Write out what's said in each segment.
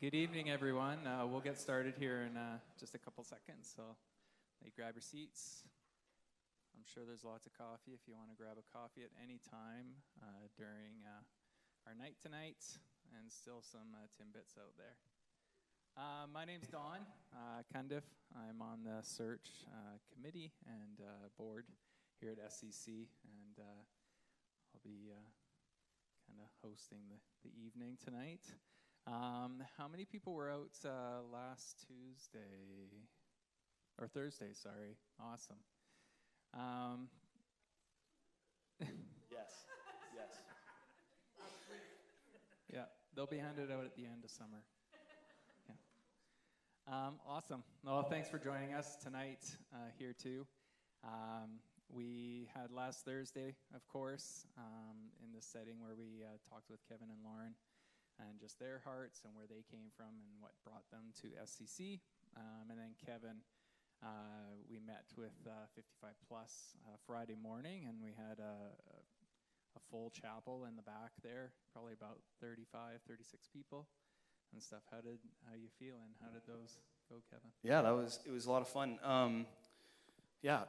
Good evening, everyone. We'll get started here in just a couple seconds, so you grab your seats. I'm sure there's lots of coffee if you want to grab a coffee at any time during our night tonight, and still some Timbits out there. My name's Don Cundiff. I'm on the search committee and board here at SCC, and I'll be kind of hosting the evening tonight. How many people were out last Thursday, sorry. Awesome. Yes. Yeah, they'll be handed out at the end of summer. Yeah. Awesome. Well, thanks for joining us tonight here too. We had last Thursday, of course, in this setting where we talked with Kevin and Lauren and just their hearts and where they came from and what brought them to SCC. And then Kevin, we met with 55 Plus Friday morning, and we had a full chapel in the back there, probably about 35, 36 people and stuff. How you feeling? How did those go, Kevin? Yeah, it was a lot of fun.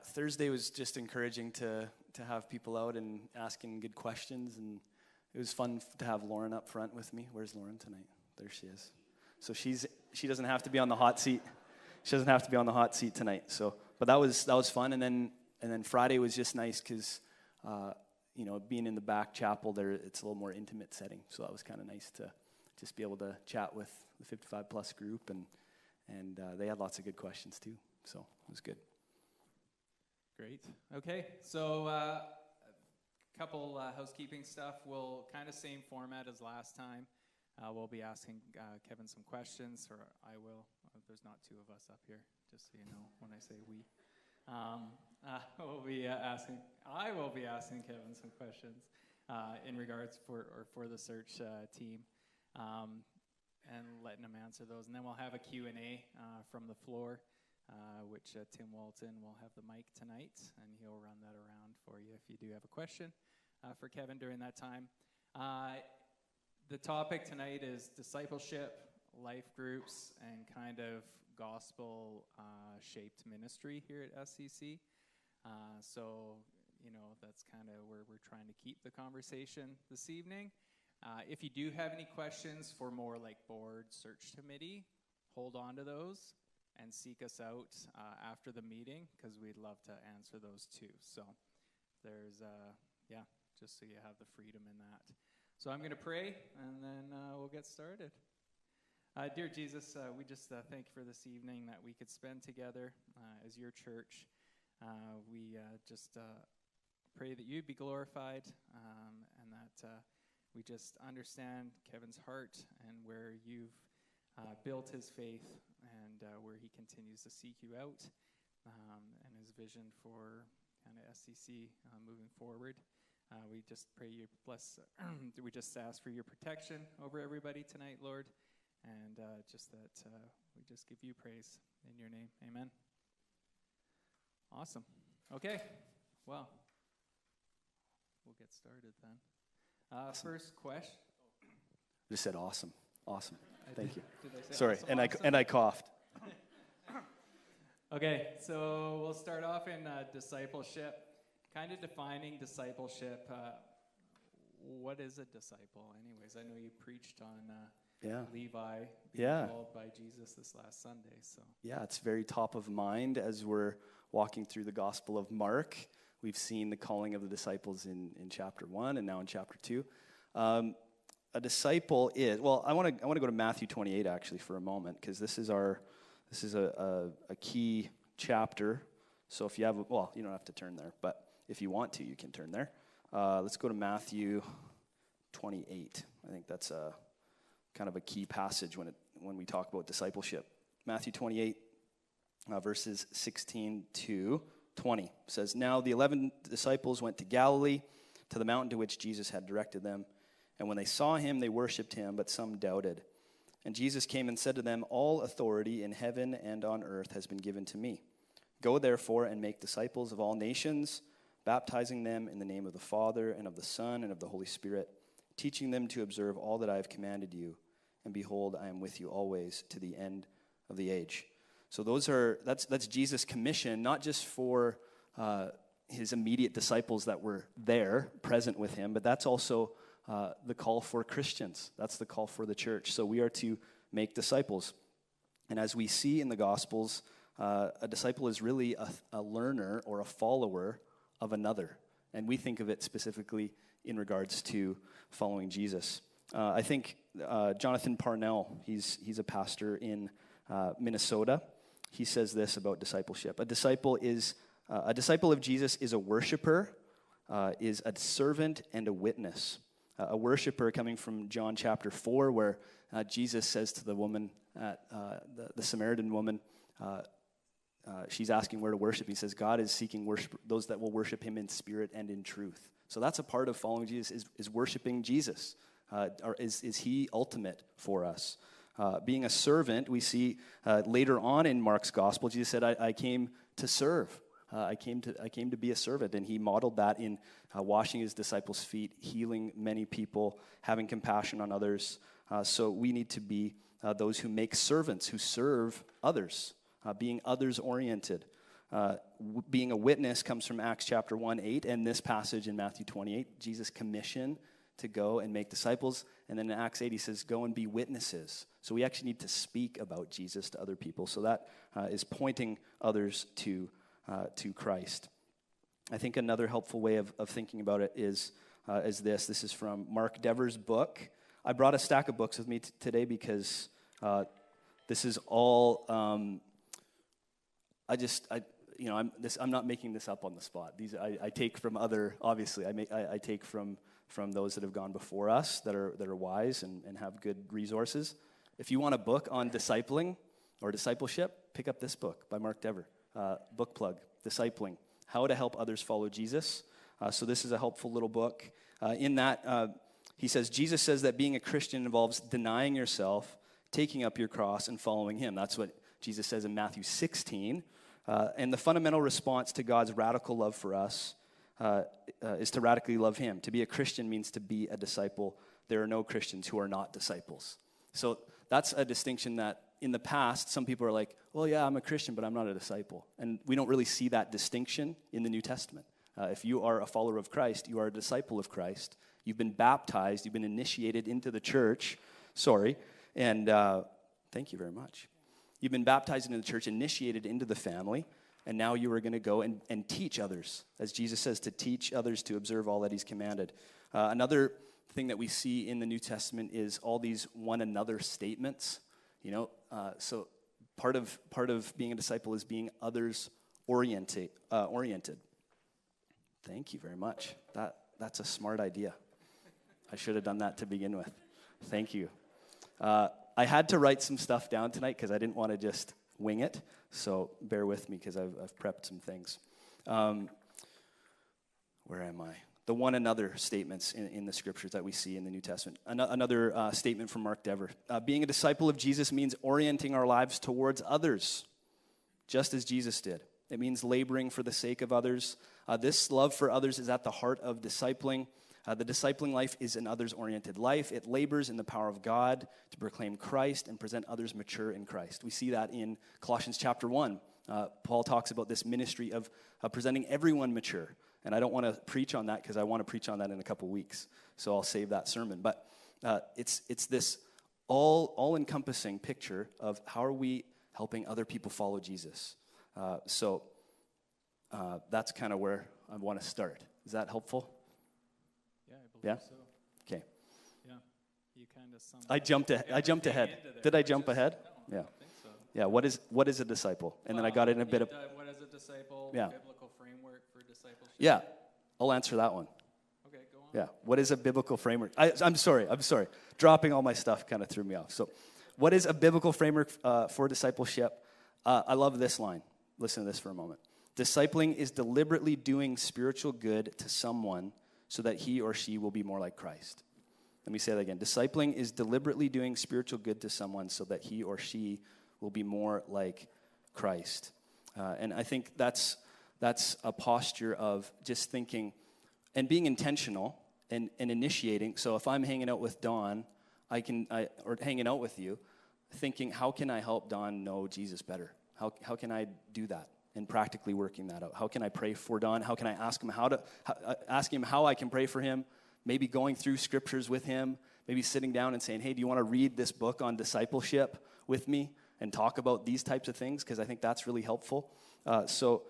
Thursday was just encouraging to have people out and asking good questions, and it was fun to have Lauren up front with me. Where's Lauren tonight? There she is. So she doesn't have to be on the hot seat. She doesn't have to be on the hot seat tonight. So, but that was fun. And then Friday was just nice because being in the back chapel there, it's a little more intimate setting. So that was kind of nice to just be able to chat with the 55 Plus group, and they had lots of good questions too. So it was good. Great. Okay. So. Couple housekeeping stuff. We'll kind of same format as last time. We'll be asking Kevin some questions, or I will. There's not two of us up here, just so you know when I say we. I will be asking Kevin some questions in regards for the search team, and letting him answer those. And then we'll have a Q&A from the floor, which Tim Walton will have the mic tonight, and he'll run that around for you if you do have a question for Kevin during that time. The topic tonight is discipleship, life groups, and kind of gospel-shaped ministry here at SCC. So, that's kind of where we're trying to keep the conversation this evening. If you do have any questions for more like board search committee, hold on to those and seek us out after the meeting, because we'd love to answer those too. So there's, just so you have the freedom in that. So I'm going to pray, and then we'll get started. Dear Jesus, we just thank you for this evening that we could spend together as your church. We just pray that you'd be glorified, and that we just understand Kevin's heart and where you've built his faith, and where he continues to seek you out, and his vision for kind of SCC moving forward. We just pray you bless. We just ask for your protection over everybody tonight, Lord, and just that we just give you praise in your name. Amen. Awesome. Okay. Well, we'll get started then. Awesome. First question. I just said awesome. Awesome. Thank you. Did I say Sorry, awesome, and I coughed. Okay, so we'll start off in discipleship. Kind of defining discipleship. What is a disciple, anyways? I know you preached on Levi being called by Jesus this last Sunday. So yeah, it's very top of mind as we're walking through the Gospel of Mark. We've seen the calling of the disciples in chapter 1 and now in chapter 2. A disciple is, I want to go to Matthew 28 actually for a moment, because this is a key chapter. So if you have, you don't have to turn there, but if you want to, you can turn there. Let's go to Matthew 28. I think that's a kind of a key passage when we talk about discipleship. Matthew 28, verses 16 to 20 says, "Now the 11 disciples went to Galilee, to the mountain to which Jesus had directed them. And when they saw him, they worshipped him, but some doubted. And Jesus came and said to them, 'All authority in heaven and on earth has been given to me. Go therefore and make disciples of all nations, baptizing them in the name of the Father and of the Son and of the Holy Spirit, teaching them to observe all that I have commanded you. and behold, I am with you always to the end of the age. So that's Jesus' commission, not just for his immediate disciples that were there, present with him, but that's also the call for Christians. That's the call for the church. So we are to make disciples. And as we see in the Gospels, a disciple is really a learner or a follower of another. And we think of it specifically in regards to following Jesus. I think Jonathan Parnell, he's a pastor in Minnesota. He says this about discipleship. A disciple of Jesus is a worshiper, is a servant, and a witness. A worshiper, coming from John chapter 4, where Jesus says to the woman, the Samaritan woman, she's asking where to worship. He says, God is seeking worship, those that will worship him in spirit and in truth. So that's a part of following Jesus, is worshiping Jesus. Or is he ultimate for us? Being a servant, we see later on in Mark's gospel, Jesus said, I came to serve. I came to be a servant, and he modeled that in washing his disciples' feet, healing many people, having compassion on others. So we need to be those who make servants, who serve others, being others-oriented. Being a witness comes from Acts chapter 1:8, and this passage in Matthew 28, Jesus' commission to go and make disciples. And then in Acts 8, he says, go and be witnesses. So we actually need to speak about Jesus to other people. So that is pointing others to Christ. I think another helpful way of thinking about it is this. This is from Mark Dever's book. I brought a stack of books with me today because this is all. I'm not making this up on the spot. These I take from other. Obviously, I take from those that have gone before us that are wise and have good resources. If you want a book on discipling or discipleship, pick up this book by Mark Dever. Book plug, Discipling, How to Help Others Follow Jesus. So this is a helpful little book. In that, he says, Jesus says that being a Christian involves denying yourself, taking up your cross, and following him. That's what Jesus says in Matthew 16. And the fundamental response to God's radical love for us is to radically love him. To be a Christian means to be a disciple. There are no Christians who are not disciples. So that's a distinction that in the past, some people are like, well, yeah, I'm a Christian, but I'm not a disciple. And we don't really see that distinction in the New Testament. If you are a follower of Christ, you are a disciple of Christ. You've been baptized. You've been initiated into the church. And thank you very much. You've been baptized into the church, initiated into the family, and now you are going to go and teach others, as Jesus says, to teach others to observe all that he's commanded. Another thing that we see in the New Testament is all these one another statements. So part of being a disciple is being others oriented. Thank you very much. That's a smart idea. I should have done that to begin with. Thank you. I had to write some stuff down tonight because I didn't want to just wing it. So bear with me because I've prepped some things. Where am I? The one another statements in the scriptures that we see in the New Testament. Another statement from Mark Dever. Being a disciple of Jesus means orienting our lives towards others, just as Jesus did. It means laboring for the sake of others. This love for others is at the heart of discipling. The discipling life is an others-oriented life. It labors in the power of God to proclaim Christ and present others mature in Christ. We see that in Colossians chapter 1. Paul talks about this ministry of presenting everyone mature. And I don't want to preach on that because I want to preach on that in a couple weeks. So I'll save that sermon. But it's this all-encompassing picture of how are we helping other people follow Jesus. So that's kind of where I want to start. Is that helpful? Yeah, I believe so. Okay. Yeah, you kind of summed I jumped ahead. Did I jump ahead? No, yeah. I don't think so. Yeah. What is a disciple? And then I got it in a bit of. What is a disciple? Yeah. Biblical framework for discipleship. Yeah, I'll answer that one. Okay, go on. Yeah. What is a biblical framework? I'm sorry. Dropping all my stuff kind of threw me off. So, what is a biblical framework for discipleship? I love this line. Listen to this for a moment. Discipling is deliberately doing spiritual good to someone so that he or she will be more like Christ. Let me say that again. Discipling is deliberately doing spiritual good to someone so that he or she will be more like Christ. And I think that's a posture of just thinking and being intentional and initiating. So if I'm hanging out with Dawn, or hanging out with you, thinking, how can I help Don know Jesus better? How can I do that? And practically working that out. How can I pray for Don? How can I ask him how I can pray for him? Maybe going through scriptures with him. Maybe sitting down and saying, hey, do you want to read this book on discipleship with me and talk about these types of things? Because I think that's really helpful. So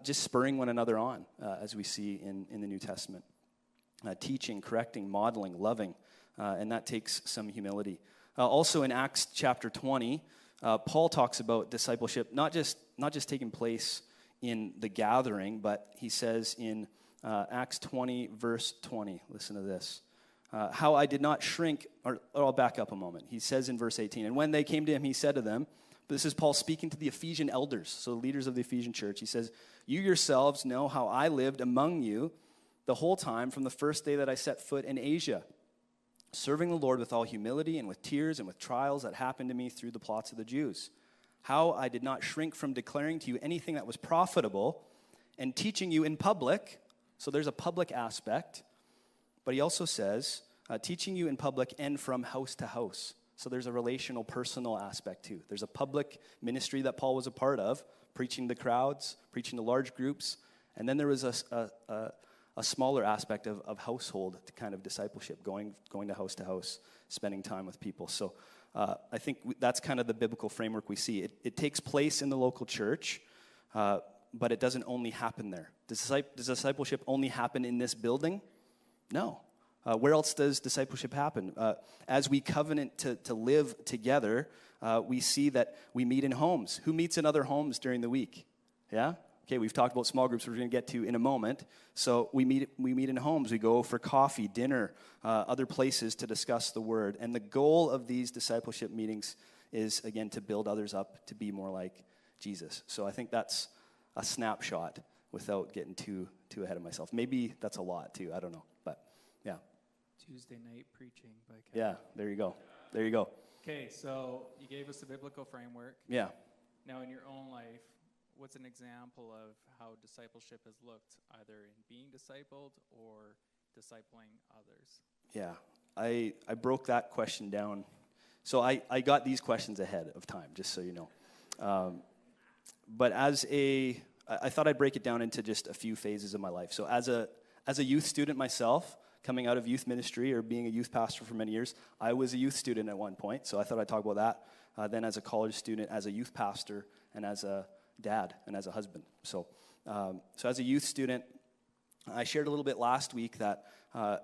just spurring one another on, as we see in the New Testament. Teaching, correcting, modeling, loving. And that takes some humility. Also in Acts chapter 20, Paul talks about discipleship not just taking place in the gathering, but he says in Acts 20, verse 20, listen to this. How I did not shrink, or I'll back up a moment. He says in verse 18, and when they came to him, he said to them, this is Paul speaking to the Ephesian elders, so the leaders of the Ephesian church. He says, you yourselves know how I lived among you the whole time from the first day that I set foot in Asia, serving the Lord with all humility and with tears and with trials that happened to me through the plots of the Jews. How I did not shrink from declaring to you anything that was profitable and teaching you in public. So there's a public aspect. But he also says, teaching you in public and from house to house. So there's a relational, personal aspect too. There's a public ministry that Paul was a part of, preaching to crowds, preaching to large groups. And then there was a smaller aspect of household kind of discipleship, going to house, spending time with people. So I think that's kind of the biblical framework we see. It takes place in the local church, but it doesn't only happen there. Does discipleship only happen in this building? No. Where else does discipleship happen? As we covenant to live together, we see that we meet in homes. Who meets in other homes during the week? Yeah? Okay, we've talked about small groups, which we're going to get to in a moment. So we meet in homes. We go for coffee, dinner, other places to discuss the word. And the goal of these discipleship meetings is, again, to build others up to be more like Jesus. So I think that's a snapshot without getting too ahead of myself. Maybe that's a lot, too. I don't know. But, yeah. Tuesday night preaching by Kevin. Yeah, there you go. There you go. Okay, so you gave us a biblical framework. Yeah. Now, in your own life, what's an example of how discipleship has looked, either in being discipled or discipling others? Yeah, I broke that question down. So I got these questions ahead of time, just so you know. But I thought I'd break it down into just a few phases of my life. So as a youth student myself, coming out of youth ministry or being a youth pastor for many years, I was a youth student at one point, so I thought I'd talk about that. Then as a college student, as a youth pastor, and as a dad and as a husband. So as a youth student, I shared a little bit last week that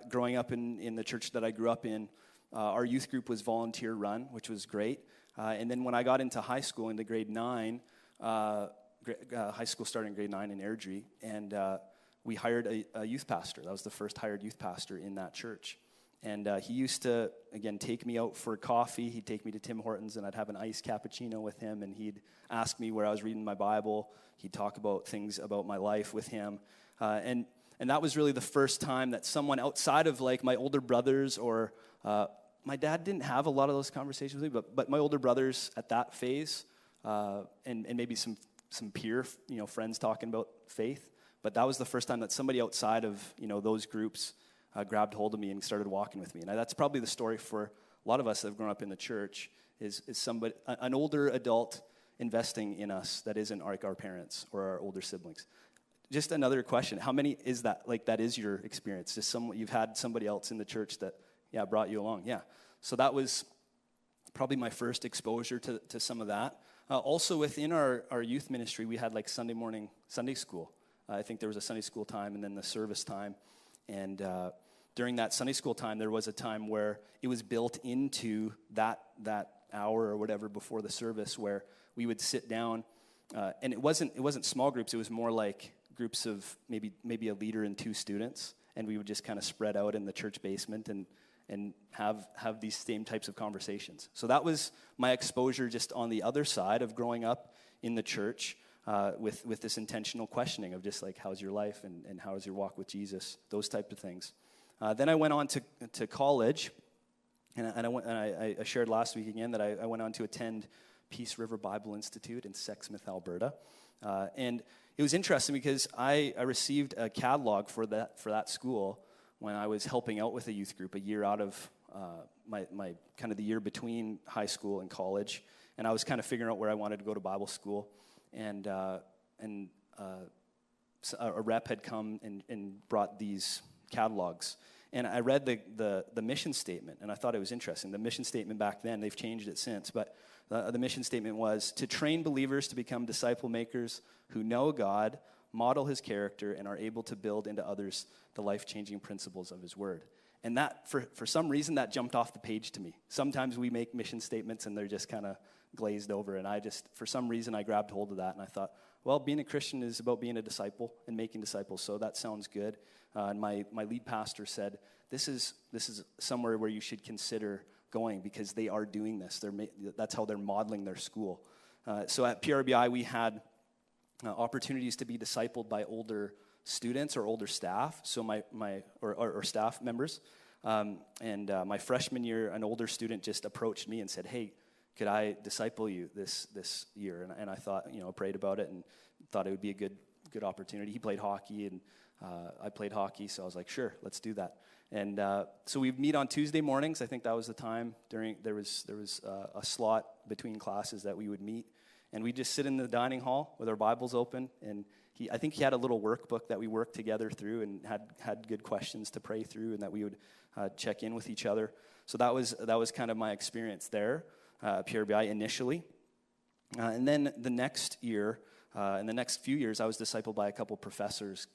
growing up in the church that I grew up in, our youth group was volunteer run, which was great. And then when I got into high school, into grade 9, high school started in grade 9 in Airdrie, and we hired a youth pastor. That was the first hired youth pastor in that church. And he used to, again, take me out for coffee. He'd take me to Tim Hortons, and I'd have an iced cappuccino with him, and he'd ask me where I was reading my Bible. He'd talk about things about my life with him. And that was really the first time that someone outside of, like, my older brothers or my dad didn't have a lot of those conversations with me, but my older brothers at that phase and maybe some peer, friends talking about faith. But that was the first time that somebody outside of, those groups grabbed hold of me and started walking with me. And that's probably the story for a lot of us that have grown up in the church, is somebody, an older adult investing in us that isn't like our parents or our older siblings. Just another question, how many is that, like, that is your experience? Just you've had somebody else in the church that, brought you along. Yeah. So that was probably my first exposure to some of that. Also within our youth ministry, we had like Sunday morning Sunday school. I think there was a Sunday school time and then the service time. And during that Sunday school time, there was a time where it was built into that hour or whatever before the service, where we would sit down, and it wasn't small groups. It was more like groups of maybe a leader and 2 students, and we would just kind of spread out in the church basement and have these same types of conversations. So that was my exposure just on the other side of growing up in the church. With this intentional questioning of just like, how's your life and how is your walk with Jesus, those type of things. Then I went on to college, and I shared last week again that I went on to attend Peace River Bible Institute in Sexsmith, Alberta. And it was interesting because I received a catalog for that school when I was helping out with a youth group a year out of my kind of the year between high school and college, and I was kind of figuring out where I wanted to go to Bible school, and a rep had come and brought these catalogs, and I read the mission statement, and I thought it was interesting. The mission statement back then, they've changed it since, but the mission statement was to train believers to become disciple makers who know God, model his character, and are able to build into others the life-changing principles of his word. And that, for some reason, that jumped off the page to me. Sometimes we make mission statements and they're just kind of glazed over, and for some reason, I grabbed hold of that, and I thought, well, being a Christian is about being a disciple and making disciples, so that sounds good. And my lead pastor said, this is somewhere where you should consider going because they are doing this. That's how they're modeling their school. So at PRBI, we had opportunities to be discipled by older students or older staff, so or staff members. And my freshman year, an older student just approached me and said, hey, could I disciple you this year? And I thought, prayed about it and thought it would be a good opportunity. He played hockey and I played hockey, so I was like, sure, let's do that. And so we'd meet on Tuesday mornings. I think that was the time there was a slot between classes that we would meet, and we'd just sit in the dining hall with our Bibles open. And I think he had a little workbook that we worked together through, and had good questions to pray through, and that we would check in with each other. So that was kind of my experience there, PRBI initially, and then the next year. In the next few years, I was discipled by a couple professors.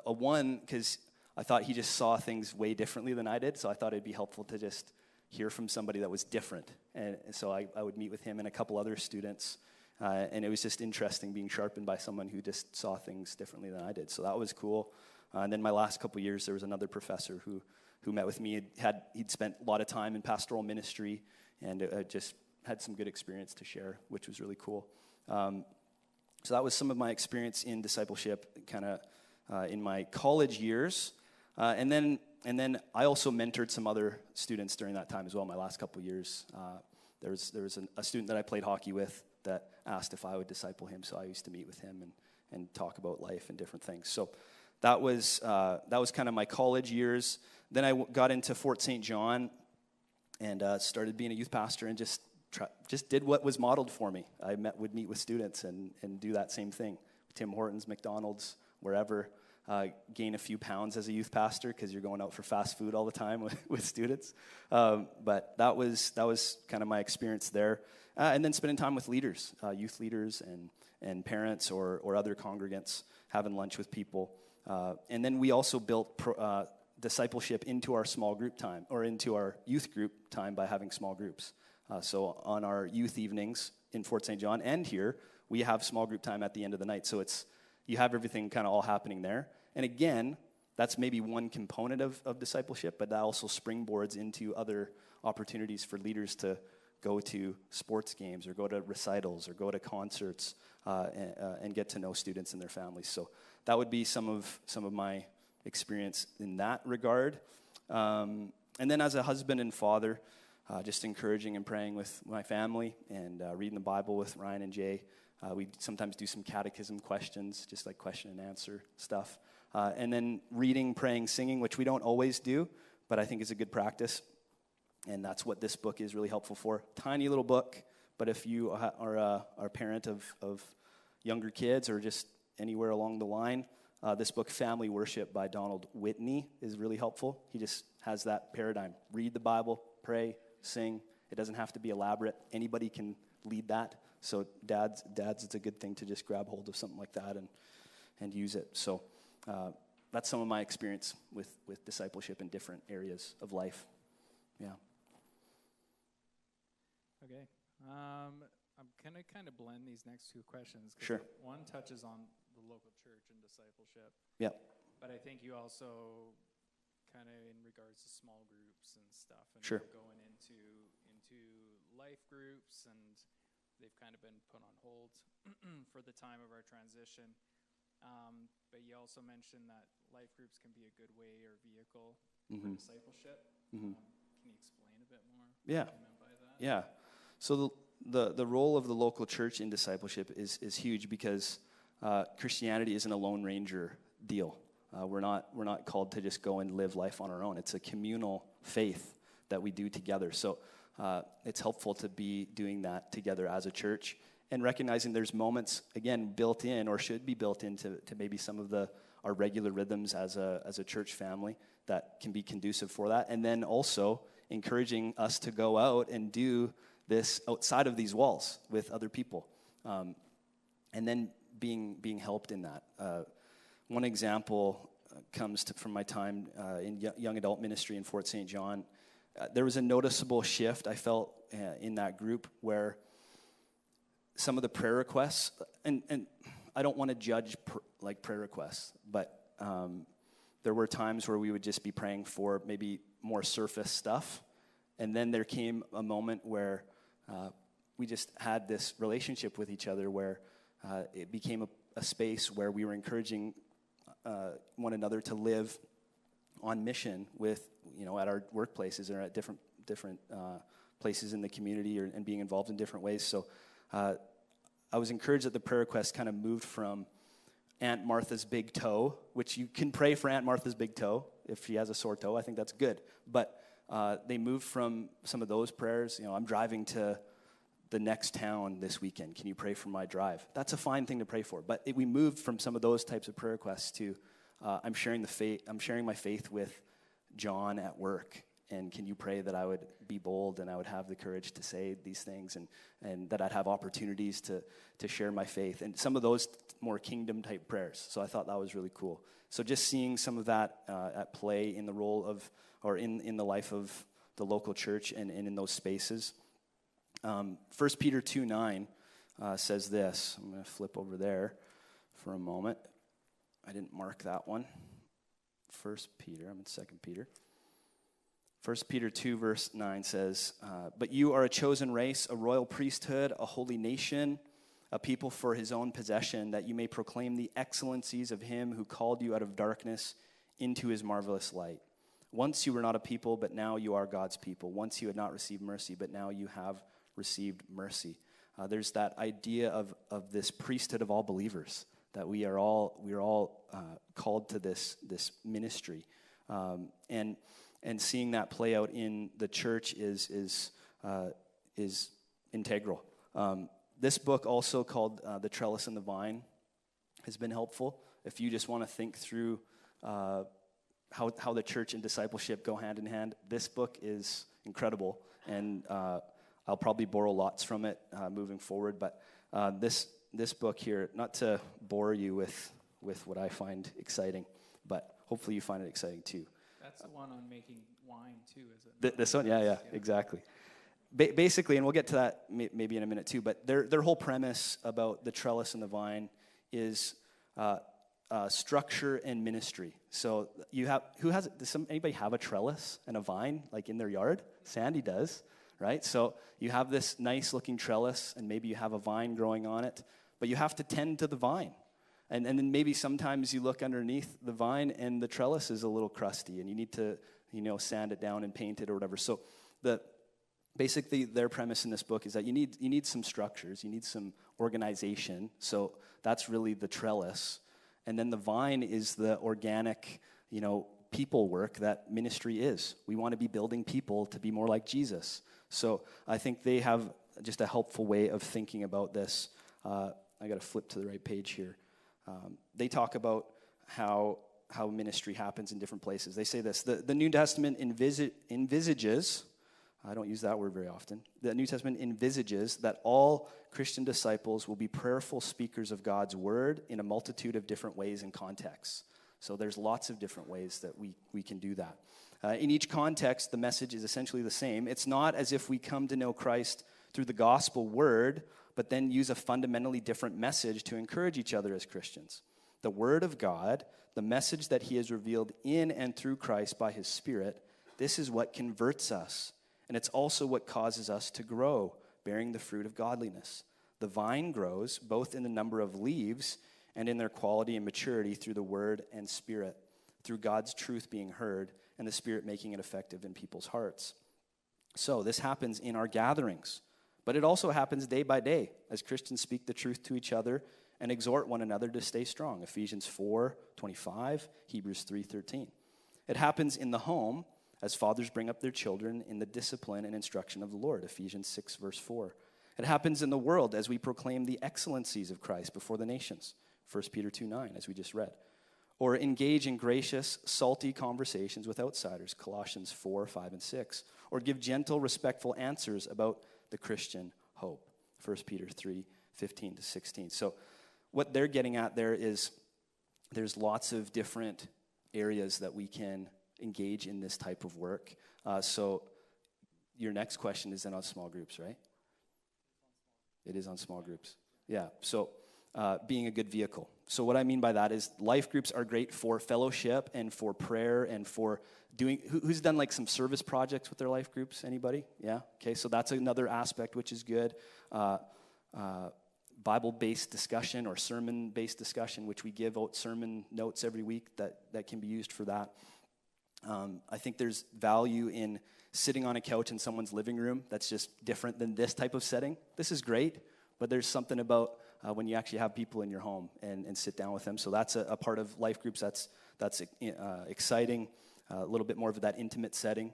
One, because I thought he just saw things way differently than I did, so I thought it'd be helpful to just hear from somebody that was different. And so I would meet with him and a couple other students, and it was just interesting being sharpened by someone who just saw things differently than I did. So that was cool. And then my last couple years, there was another professor who met with me. He'd spent a lot of time in pastoral ministry, and just had some good experience to share, which was really cool. So that was some of my experience in discipleship, kind of in my college years, and then I also mentored some other students during that time as well. My last couple of years, there was a student that I played hockey with that asked if I would disciple him, so I used to meet with him and talk about life and different things. So that was kind of my college years. Then I got into Fort St. John and started being a youth pastor and just did what was modeled for me. I would meet with students and do that same thing. Tim Hortons, McDonald's, wherever. Gain a few pounds as a youth pastor because you're going out for fast food all the time with students. But that was kind of my experience there. And then spending time with leaders, youth leaders and parents or other congregants, having lunch with people. And then we also built discipleship into our small group time, or into our youth group time, by having small groups. So on our youth evenings in Fort St. John and here, we have small group time at the end of the night. So you have everything kind of all happening there. And again, that's maybe one component of discipleship, but that also springboards into other opportunities for leaders to go to sports games or go to recitals or go to concerts and get to know students and their families. So that would be some of my experience in that regard. And then as a husband and father, just encouraging and praying with my family and reading the Bible with Ryan and Jay. We sometimes do some catechism questions, just like question and answer stuff. And then reading, praying, singing, which we don't always do, but I think is a good practice. And that's what this book is really helpful for. Tiny little book, but if you are a parent of younger kids or just anywhere along the line, this book, Family Worship by Donald Whitney, is really helpful. He just has that paradigm. Read the Bible, pray, sing. It doesn't have to be elaborate. Anybody can lead that. So dads, it's a good thing to just grab hold of something like that and use it. So that's some of my experience with discipleship in different areas of life. Yeah. Okay. I'm going to kind of blend these next two questions. Sure. One touches on the local church and discipleship. Yeah. But I think you also kind of in regards to small groups and stuff. And sure. Going into life groups, and they've kind of been put on hold for the time of our transition. But you also mentioned that life groups can be a good way or vehicle for discipleship. Can you explain a bit more what you meant by that? Yeah. So the role of the local church in discipleship is huge because Christianity isn't a Lone Ranger deal. We're not called to just go and live life on our own. It's a communal faith that we do together. So it's helpful to be doing that together as a church and recognizing there's moments, again, built in or should be built into maybe some of our regular rhythms as a church family that can be conducive for that. And then also encouraging us to go out and do this outside of these walls with other people. And then being helped in that. One example comes from my time in young adult ministry in Fort St. John. There was a noticeable shift I felt in that group where some of the prayer requests, and I don't want to judge prayer requests, but there were times where we would just be praying for maybe more surface stuff, and then there came a moment where we just had this relationship with each other where it became a space where we were encouraging one another to live on mission with, at our workplaces or at different places in the community and being involved in different ways. So I was encouraged that the prayer request kind of moved from Aunt Martha's big toe, which you can pray for Aunt Martha's big toe if she has a sore toe. I think that's good. But they moved from some of those prayers. I'm driving to the next town this weekend. Can you pray for my drive? That's a fine thing to pray for. But we moved from some of those types of prayer requests to I'm sharing my faith with John at work. And can you pray that I would be bold and I would have the courage to say these things and that I'd have opportunities to share my faith? And some of those more kingdom-type prayers. So I thought that was really cool. So just seeing some of that at play in the role of, or in the life of the local church and in those spaces. 1 Peter 2:9 says this. I'm going to flip over there for a moment. I didn't mark that one. 1 Peter, I'm in 2 Peter. 1 Peter 2, verse 9 says, but you are a chosen race, a royal priesthood, a holy nation, a people for his own possession, that you may proclaim the excellencies of him who called you out of darkness into his marvelous light. Once you were not a people, but now you are God's people. Once you had not received mercy, but now you have received mercy. There's that idea of this priesthood of all believers, that we are all called to this ministry. And seeing that play out in the church is integral. This book, also called The Trellis and the Vine, has been helpful. If you just want to think through how the church and discipleship go hand in hand, this book is incredible. And I'll probably borrow lots from it moving forward. But this book here, not to bore you with what I find exciting, but hopefully you find it exciting too. That's the one on making wine too, is it? This one, yeah, exactly. Basically, and we'll get to that maybe in a minute too, but their whole premise about the trellis and the vine is structure and ministry. So you have, anybody have a trellis and a vine like in their yard? Sandy does, right? So you have this nice looking trellis and maybe you have a vine growing on it, but you have to tend to the vine. And then maybe sometimes you look underneath the vine and the trellis is a little crusty and you need to, sand it down and paint it or whatever. So basically their premise in this book is that you need some structures, you need some organization. So that's really the trellis. And then the vine is the organic, people work that ministry is. We want to be building people to be more like Jesus. So I think they have just a helpful way of thinking about this. I got to flip to the right page here. They talk about how ministry happens in different places. They say this, the New Testament envisages, I don't use that word very often, the New Testament envisages that all Christian disciples will be prayerful speakers of God's word in a multitude of different ways and contexts. So there's lots of different ways that we can do that. In each context, the message is essentially the same. It's not as if we come to know Christ through the gospel word, but then use a fundamentally different message to encourage each other as Christians. The word of God, the message that he has revealed in and through Christ by his Spirit, this is what converts us. And it's also what causes us to grow, bearing the fruit of godliness. The vine grows both in the number of leaves and in their quality and maturity through the word and Spirit, through God's truth being heard and the Spirit making it effective in people's hearts. So this happens in our gatherings. But it also happens day by day as Christians speak the truth to each other and exhort one another to stay strong. Ephesians 4:25, Hebrews 3:13. It happens in the home as fathers bring up their children in the discipline and instruction of the Lord. Ephesians 6, verse 4. It happens in the world as we proclaim the excellencies of Christ before the nations. 1 Peter 2:9, as we just read. Or engage in gracious, salty conversations with outsiders. Colossians 4:5 and 6. Or give gentle, respectful answers about the Christian hope. 1 Peter 3:15 to 16. So what they're getting at there is there's lots of different areas that we can engage in this type of work. So your next question is then on small groups, right? It is on small groups. Yeah, so being a good vehicle. So what I mean by that is life groups are great for fellowship and for prayer and for doing, who's done like some service projects with their life groups? Anybody? Yeah? Okay, so that's another aspect which is good. Bible-based discussion or sermon-based discussion, which we give out sermon notes every week that can be used for that. I think there's value in sitting on a couch in someone's living room that's just different than this type of setting. This is great, but there's something about when you actually have people in your home and sit down with them. So that's a part of life groups that's exciting, a little bit more of that intimate setting.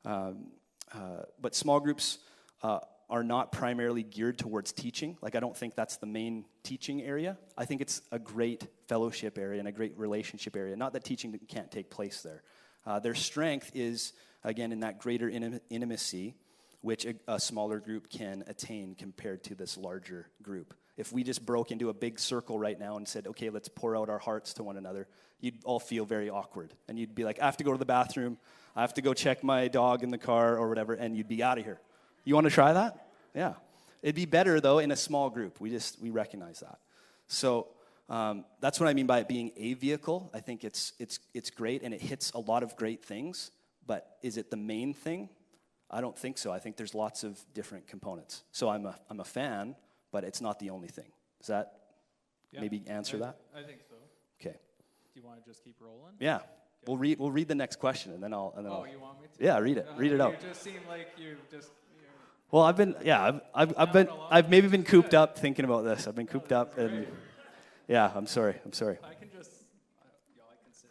But small groups are not primarily geared towards teaching. Like, I don't think that's the main teaching area. I think it's a great fellowship area and a great relationship area. Not that teaching can't take place there. Their strength is, again, in that greater intimacy, which a smaller group can attain compared to this larger group. If we just broke into a big circle right now and said, okay, let's pour out our hearts to one another, you'd all feel very awkward. And you'd be like, I have to go to the bathroom, I have to go check my dog in the car or whatever, and you'd be out of here. You want to try that? Yeah. It'd be better, though, in a small group. We recognize that. So that's what I mean by it being a vehicle. I think it's great, and it hits a lot of great things. But is it the main thing? I don't think so. I think there's lots of different components. So I'm a fan, but it's not the only thing. Does that maybe answer that? I think so. Okay. Do you want to just keep rolling? Yeah. Okay. We'll read the next question, and then I'll. You want me to? Yeah, read it. Read it out. You just seem like you just. Well, I've maybe been cooped up thinking about this. I've been cooped up, and yeah, I'm sorry.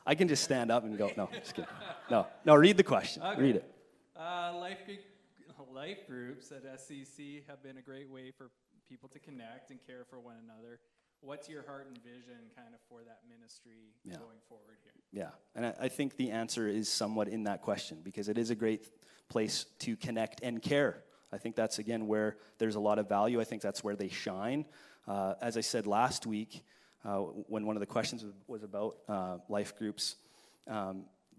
I can just stand up and go. No, just kidding. No. Read the question. Okay. Read it. Life groups at SCC have been a great way for people to connect and care for one another. What's your heart and vision kind of for that ministry going forward here? Yeah, and I think the answer is somewhat in that question, because it is a great place to connect and care. I think that's, again, where there's a lot of value. I think that's where they shine. As I said last week, when one of the questions was about life groups,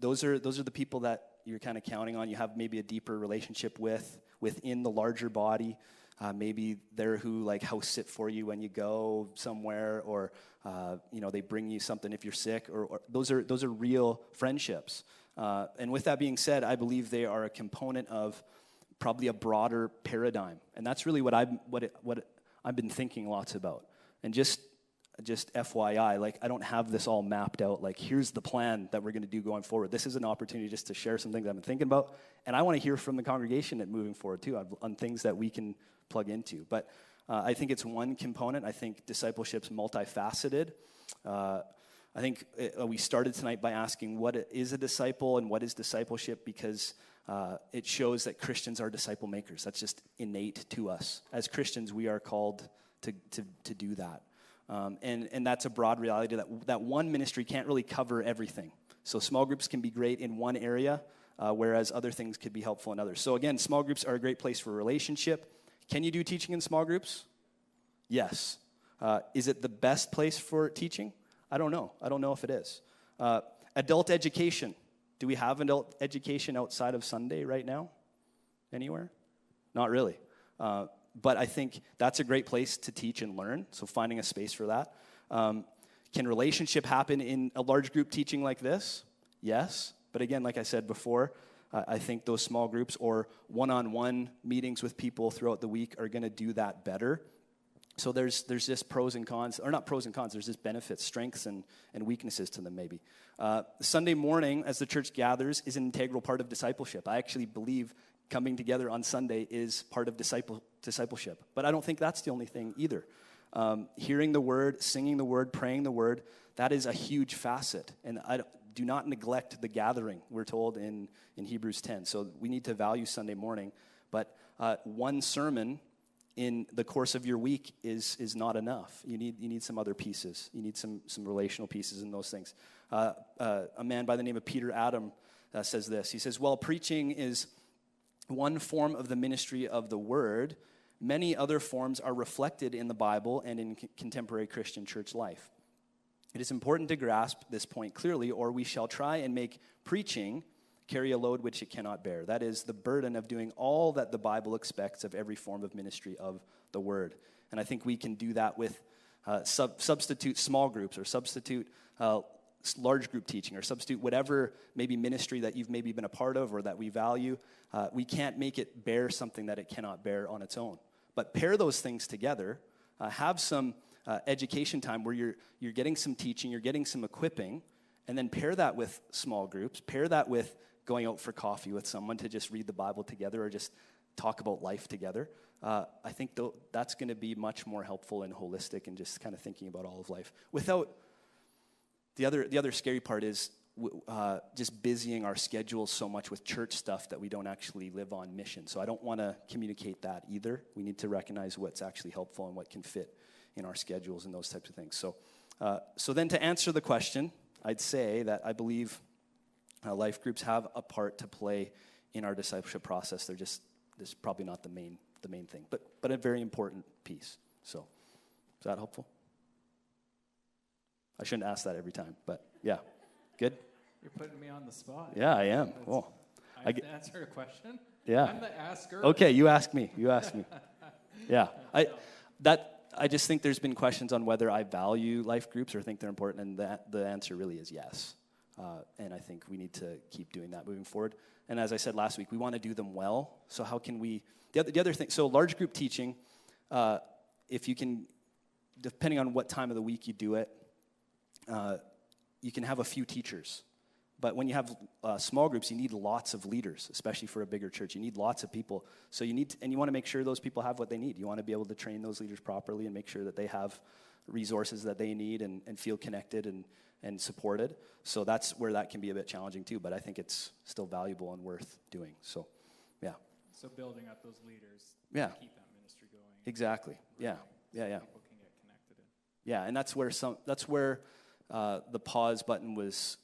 those are the people that you're kind of counting on. You have maybe a deeper relationship within the larger body. Maybe they're who like house sit for you when you go somewhere, or they bring you something if you're sick. Or those are real friendships. And with that being said, I believe they are a component of probably a broader paradigm, and that's really what I've been thinking lots about. And just FYI, like, I don't have this all mapped out, like, here's the plan that we're going to do going forward. This is an opportunity just to share some things I've been thinking about, and I want to hear from the congregation at moving forward too on things that we can plug into. But I think it's one component. I think discipleship's multifaceted. I think we started tonight by asking what is a disciple and what is discipleship, because it shows that Christians are disciple makers. That's just innate to us. As Christians, we are called to do that. And that's a broad reality that one ministry can't really cover everything. So small groups can be great in one area, whereas other things could be helpful in others. So again, small groups are a great place for relationship. Can you do teaching in small groups? Yes. Is it the best place for teaching? I don't know. I don't know if it is. Adult education. Do we have adult education outside of Sunday right now? Anywhere? Not really. But I think that's a great place to teach and learn, so finding a space for that. Can relationship happen in a large group teaching like this? Yes. But again, like I said before, I think those small groups or one-on-one meetings with people throughout the week are going to do that better. So there's just pros and cons, or not pros and cons, there's just benefits, strengths and weaknesses to them maybe. Sunday morning, as the church gathers, is an integral part of discipleship. I actually believe coming together on Sunday is part of discipleship. But I don't think that's the only thing either. hearing the word, singing the word, praying the word, that is a huge facet. And do not neglect the gathering, we're told in Hebrews 10. So we need to value Sunday morning. But one sermon in the course of your week is not enough. You need some other pieces. You need some relational pieces in those things. A man by the name of Peter Adam says this. He says, while preaching is one form of the ministry of the word, many other forms are reflected in the Bible and in contemporary Christian church life. It is important to grasp this point clearly, or we shall try and make preaching carry a load which it cannot bear. That is the burden of doing all that the Bible expects of every form of ministry of the word. And I think we can do that with substitute small groups, or substitute large group teaching, or substitute whatever maybe ministry that you've maybe been a part of or that we value. We can't make it bear something that it cannot bear on its own. But pair those things together, have some education time where you're getting some teaching, you're getting some equipping, and then pair that with small groups, pair that with going out for coffee with someone to just read the Bible together or just talk about life together. I think that's going to be much more helpful and holistic and just kind of thinking about all of life. Without the other scary part is just busying our schedules so much with church stuff that we don't actually live on mission. So I don't want to communicate that either. We need to recognize what's actually helpful and what can fit in our schedules and those types of things. So then to answer the question, I'd say that I believe life groups have a part to play in our discipleship process. This is probably not the main thing, but a very important piece. So is that helpful? I shouldn't ask that every time, but yeah. Good? You're putting me on the spot. Yeah, I am. Well, I have to answer a question? Yeah. I'm the asker. Okay, you ask me. Yeah. I just think there's been questions on whether I value life groups or think they're important, and the answer really is yes. And I think we need to keep doing that moving forward. And as I said last week, we want to do them well. So how can we... The other thing, so large group teaching, if you can, depending on what time of the week you do it, you can have a few teachers. But when you have small groups, you need lots of leaders, especially for a bigger church. You need lots of people. So you want to make sure those people have what they need. You want to be able to train those leaders properly and make sure that they have resources that they need and feel connected and supported. So that's where that can be a bit challenging too, but I think it's still valuable and worth doing. So, yeah. So building up those leaders to keep that ministry going. Exactly. Yeah. People can get connected in. Yeah, and that's where the pause button was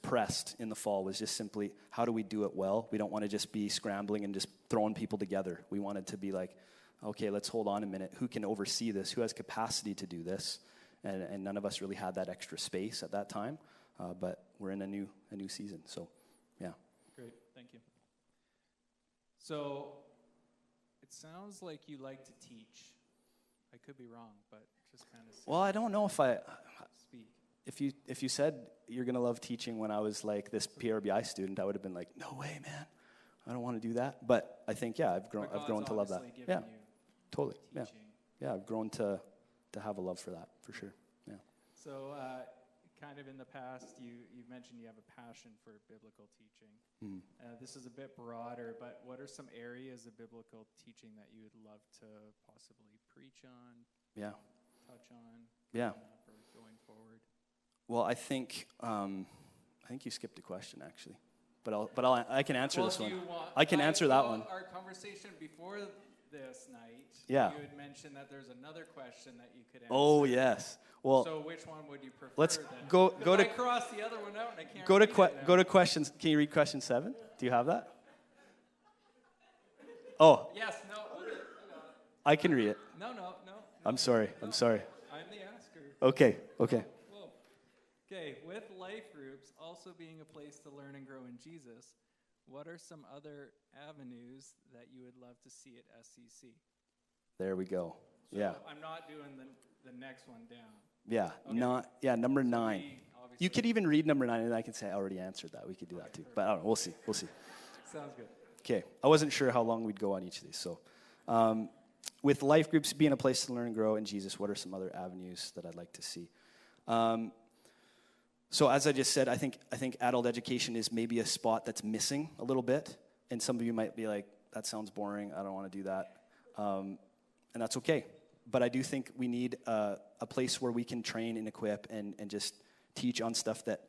pressed in the fall, was just simply, how do we do it well? We don't want to just be scrambling and just throwing people together. We wanted to be like, okay, let's hold on a minute. Who can oversee this? Who has capacity to do this? And none of us really had that extra space at that time, but we're in a new season. So, yeah. Great, thank you. So, it sounds like you like to teach. I could be wrong, but just kind of. Well, I don't know if I. Speak. If you said you're gonna love teaching when I was like this PRBI student, I would have been like, no way, man. I don't want to do that. But I think I've grown to love that. Yeah, totally. Teaching. Yeah, I've grown to have a love for that, for sure. Yeah. So, kind of in the past, you've mentioned you have a passion for biblical teaching. Mm. This is a bit broader, but what are some areas of biblical teaching that you would love to possibly preach on? Yeah. Touch on? Yeah. For going forward? Well, I think you skipped a question actually, but I can answer this one. I can answer that one. Our conversation before this night, yeah. You had mentioned that there's another question that you could answer. Oh yes. Well, so which one would you prefer? Let's then? go to. I crossed the other one out and I can't. Go to questions. Can you read question 7? Do you have that? Oh. Yes. No. Okay. I can read it. No. I'm sorry. No, I'm sorry. I'm the asker. Okay. Whoa. Okay. With life groups also being a place to learn and grow in Jesus, what are some other avenues that you would love to see at SCC? There we go. So yeah. I'm not doing the next one down. Yeah. Okay. Number 9. You could even read number 9, and I could say I already answered that. We could do that too. But I don't know. We'll see. Sounds good. Okay. I wasn't sure how long we'd go on each of these. So, with life groups being a place to learn and grow in Jesus, what are some other avenues that I'd like to see? So as I just said, I think adult education is maybe a spot that's missing a little bit. And some of you might be like, that sounds boring. I don't want to do that. And that's okay. but I do think we need a place where we can train and equip and just teach on stuff that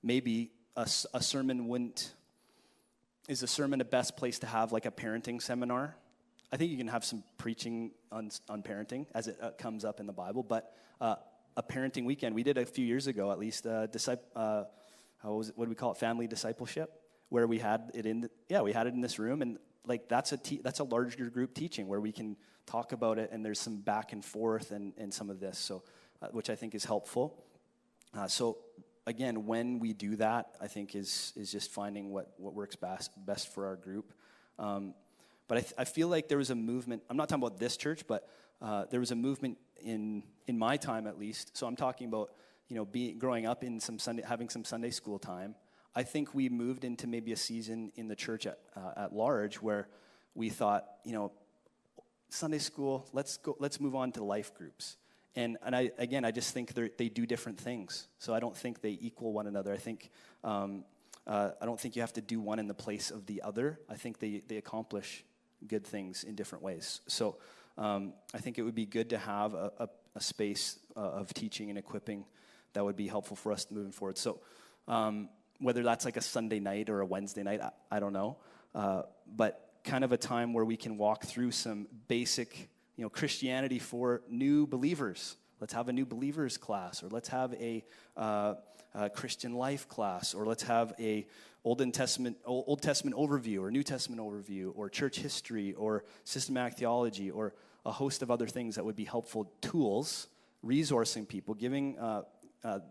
maybe a sermon wouldn't. Is a sermon a best place to have like a parenting seminar? I think you can have some preaching on parenting as it comes up in the Bible, but a parenting weekend. We did a few years ago, at least, what do we call it? Family discipleship, where we had it we had it in this room, and like that's a larger group teaching where we can talk about it, and there's some back and forth and some of this, so which I think is helpful. So again, when we do that, I think is just finding what works best for our group. But I feel like there was a movement. I'm not talking about this church, but there was a movement in my time at least. So I'm talking about growing up in having some Sunday school time. I think we moved into maybe a season in the church at large where we thought, Sunday school, let's move on to life groups. And I just think they do different things. So I don't think they equal one another. I think I don't think you have to do one in the place of the other. I think they accomplish good things in different ways. So I think it would be good to have a space of teaching and equipping that would be helpful for us moving forward. So whether that's like a Sunday night or a Wednesday night, I don't know. But kind of a time where we can walk through some basic, Christianity for new believers. Let's have a new believers class, or let's have a Christian life class, or let's have a Old Testament overview, or New Testament overview, or church history, or systematic theology, or a host of other things that would be helpful tools, resourcing people, giving.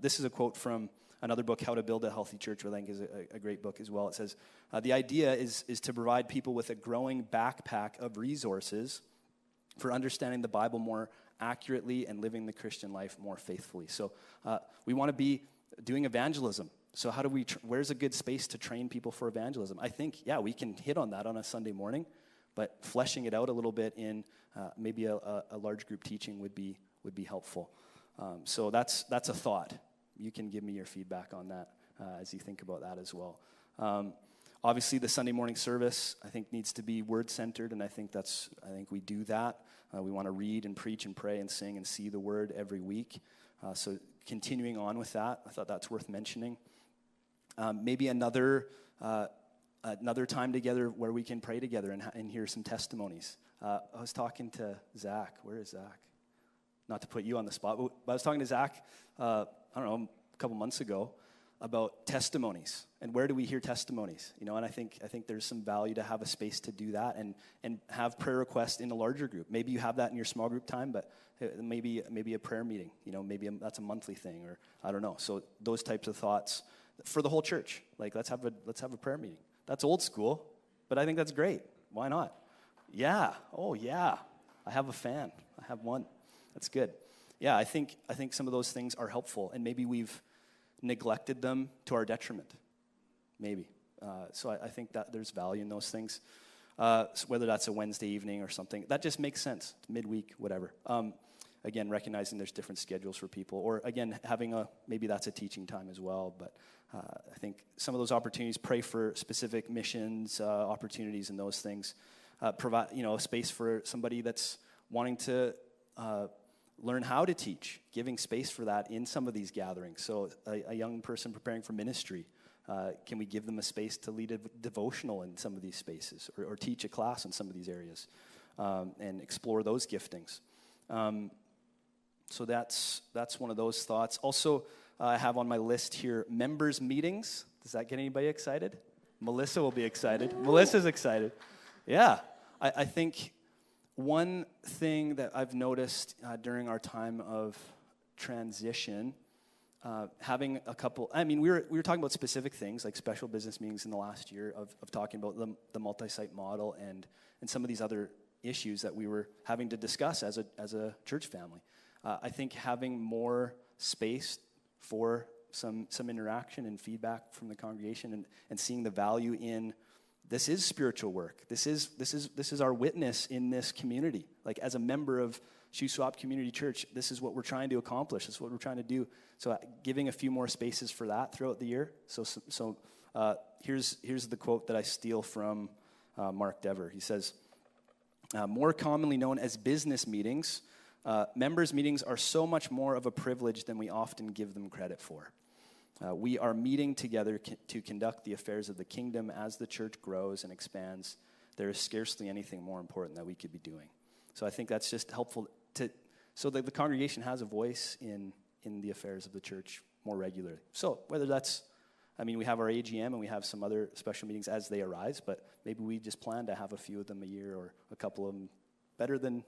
This is a quote from another book, How to Build a Healthy Church, which I think is a great book as well. It says, the idea is to provide people with a growing backpack of resources for understanding the Bible more accurately and living the Christian life more faithfully. So we want to be doing evangelism. So how do where's a good space to train people for evangelism? I think, we can hit on that on a Sunday morning, but fleshing it out a little bit in maybe a large group teaching would be helpful. So that's a thought. You can give me your feedback on that as you think about that as well. Obviously, the Sunday morning service, I think, needs to be word-centered, and I think we do that. We want to read and preach and pray and sing and see the word every week. So continuing on with that, I thought that's worth mentioning. Maybe another time together where we can pray together and hear some testimonies. I was talking to Zach. Where is Zach? Not to put you on the spot, but I was talking to Zach, a couple months ago, about testimonies and where do we hear testimonies, and I think there's some value to have a space to do that and have prayer requests in a larger group. Maybe you have that in your small group time, but maybe a prayer meeting, maybe that's a monthly thing, or I don't know. So those types of thoughts for the whole church, like let's have a prayer meeting. That's old school, but I think that's great. Why not? Yeah. Oh yeah. I have a fan. I have one. That's good. Yeah, I think some of those things are helpful, and maybe we've neglected them to our detriment. Maybe. So I think that there's value in those things. So whether that's a Wednesday evening or something, that just makes sense. It's midweek, whatever. Again, recognizing there's different schedules for people, or again, having maybe that's a teaching time as well. But I think some of those opportunities, pray for specific missions, opportunities, and those things. Provide a space for somebody that's wanting to learn how to teach, giving space for that in some of these gatherings. So a young person preparing for ministry, can we give them a space to lead a devotional in some of these spaces, or teach a class in some of these areas, and explore those giftings? So that's one of those thoughts. Also, I have on my list here members meetings. Does that get anybody excited? Melissa will be excited. Melissa's excited. Yeah, I think one thing that I've noticed during our time of transition, having a couple, we were talking about specific things like special business meetings in the last year of talking about the multi-site model and some of these other issues that we were having to discuss as a church family. I think having more space for some interaction and feedback from the congregation and seeing the value in this is spiritual work. This is our witness in this community. Like as a member of Shuswap Community Church, this is what we're trying to accomplish. This is what we're trying to do. So giving a few more spaces for that throughout the year. So here's the quote that I steal from Mark Dever. He says, more commonly known as business meetings, members' meetings are so much more of a privilege than we often give them credit for. We are meeting together to conduct the affairs of the kingdom as the church grows and expands. There is scarcely anything more important that we could be doing. So I think that's just helpful so that the congregation has a voice in the affairs of the church more regularly. So whether that's, we have our AGM and we have some other special meetings as they arise, but maybe we just plan to have a few of them a year or a couple of them, better than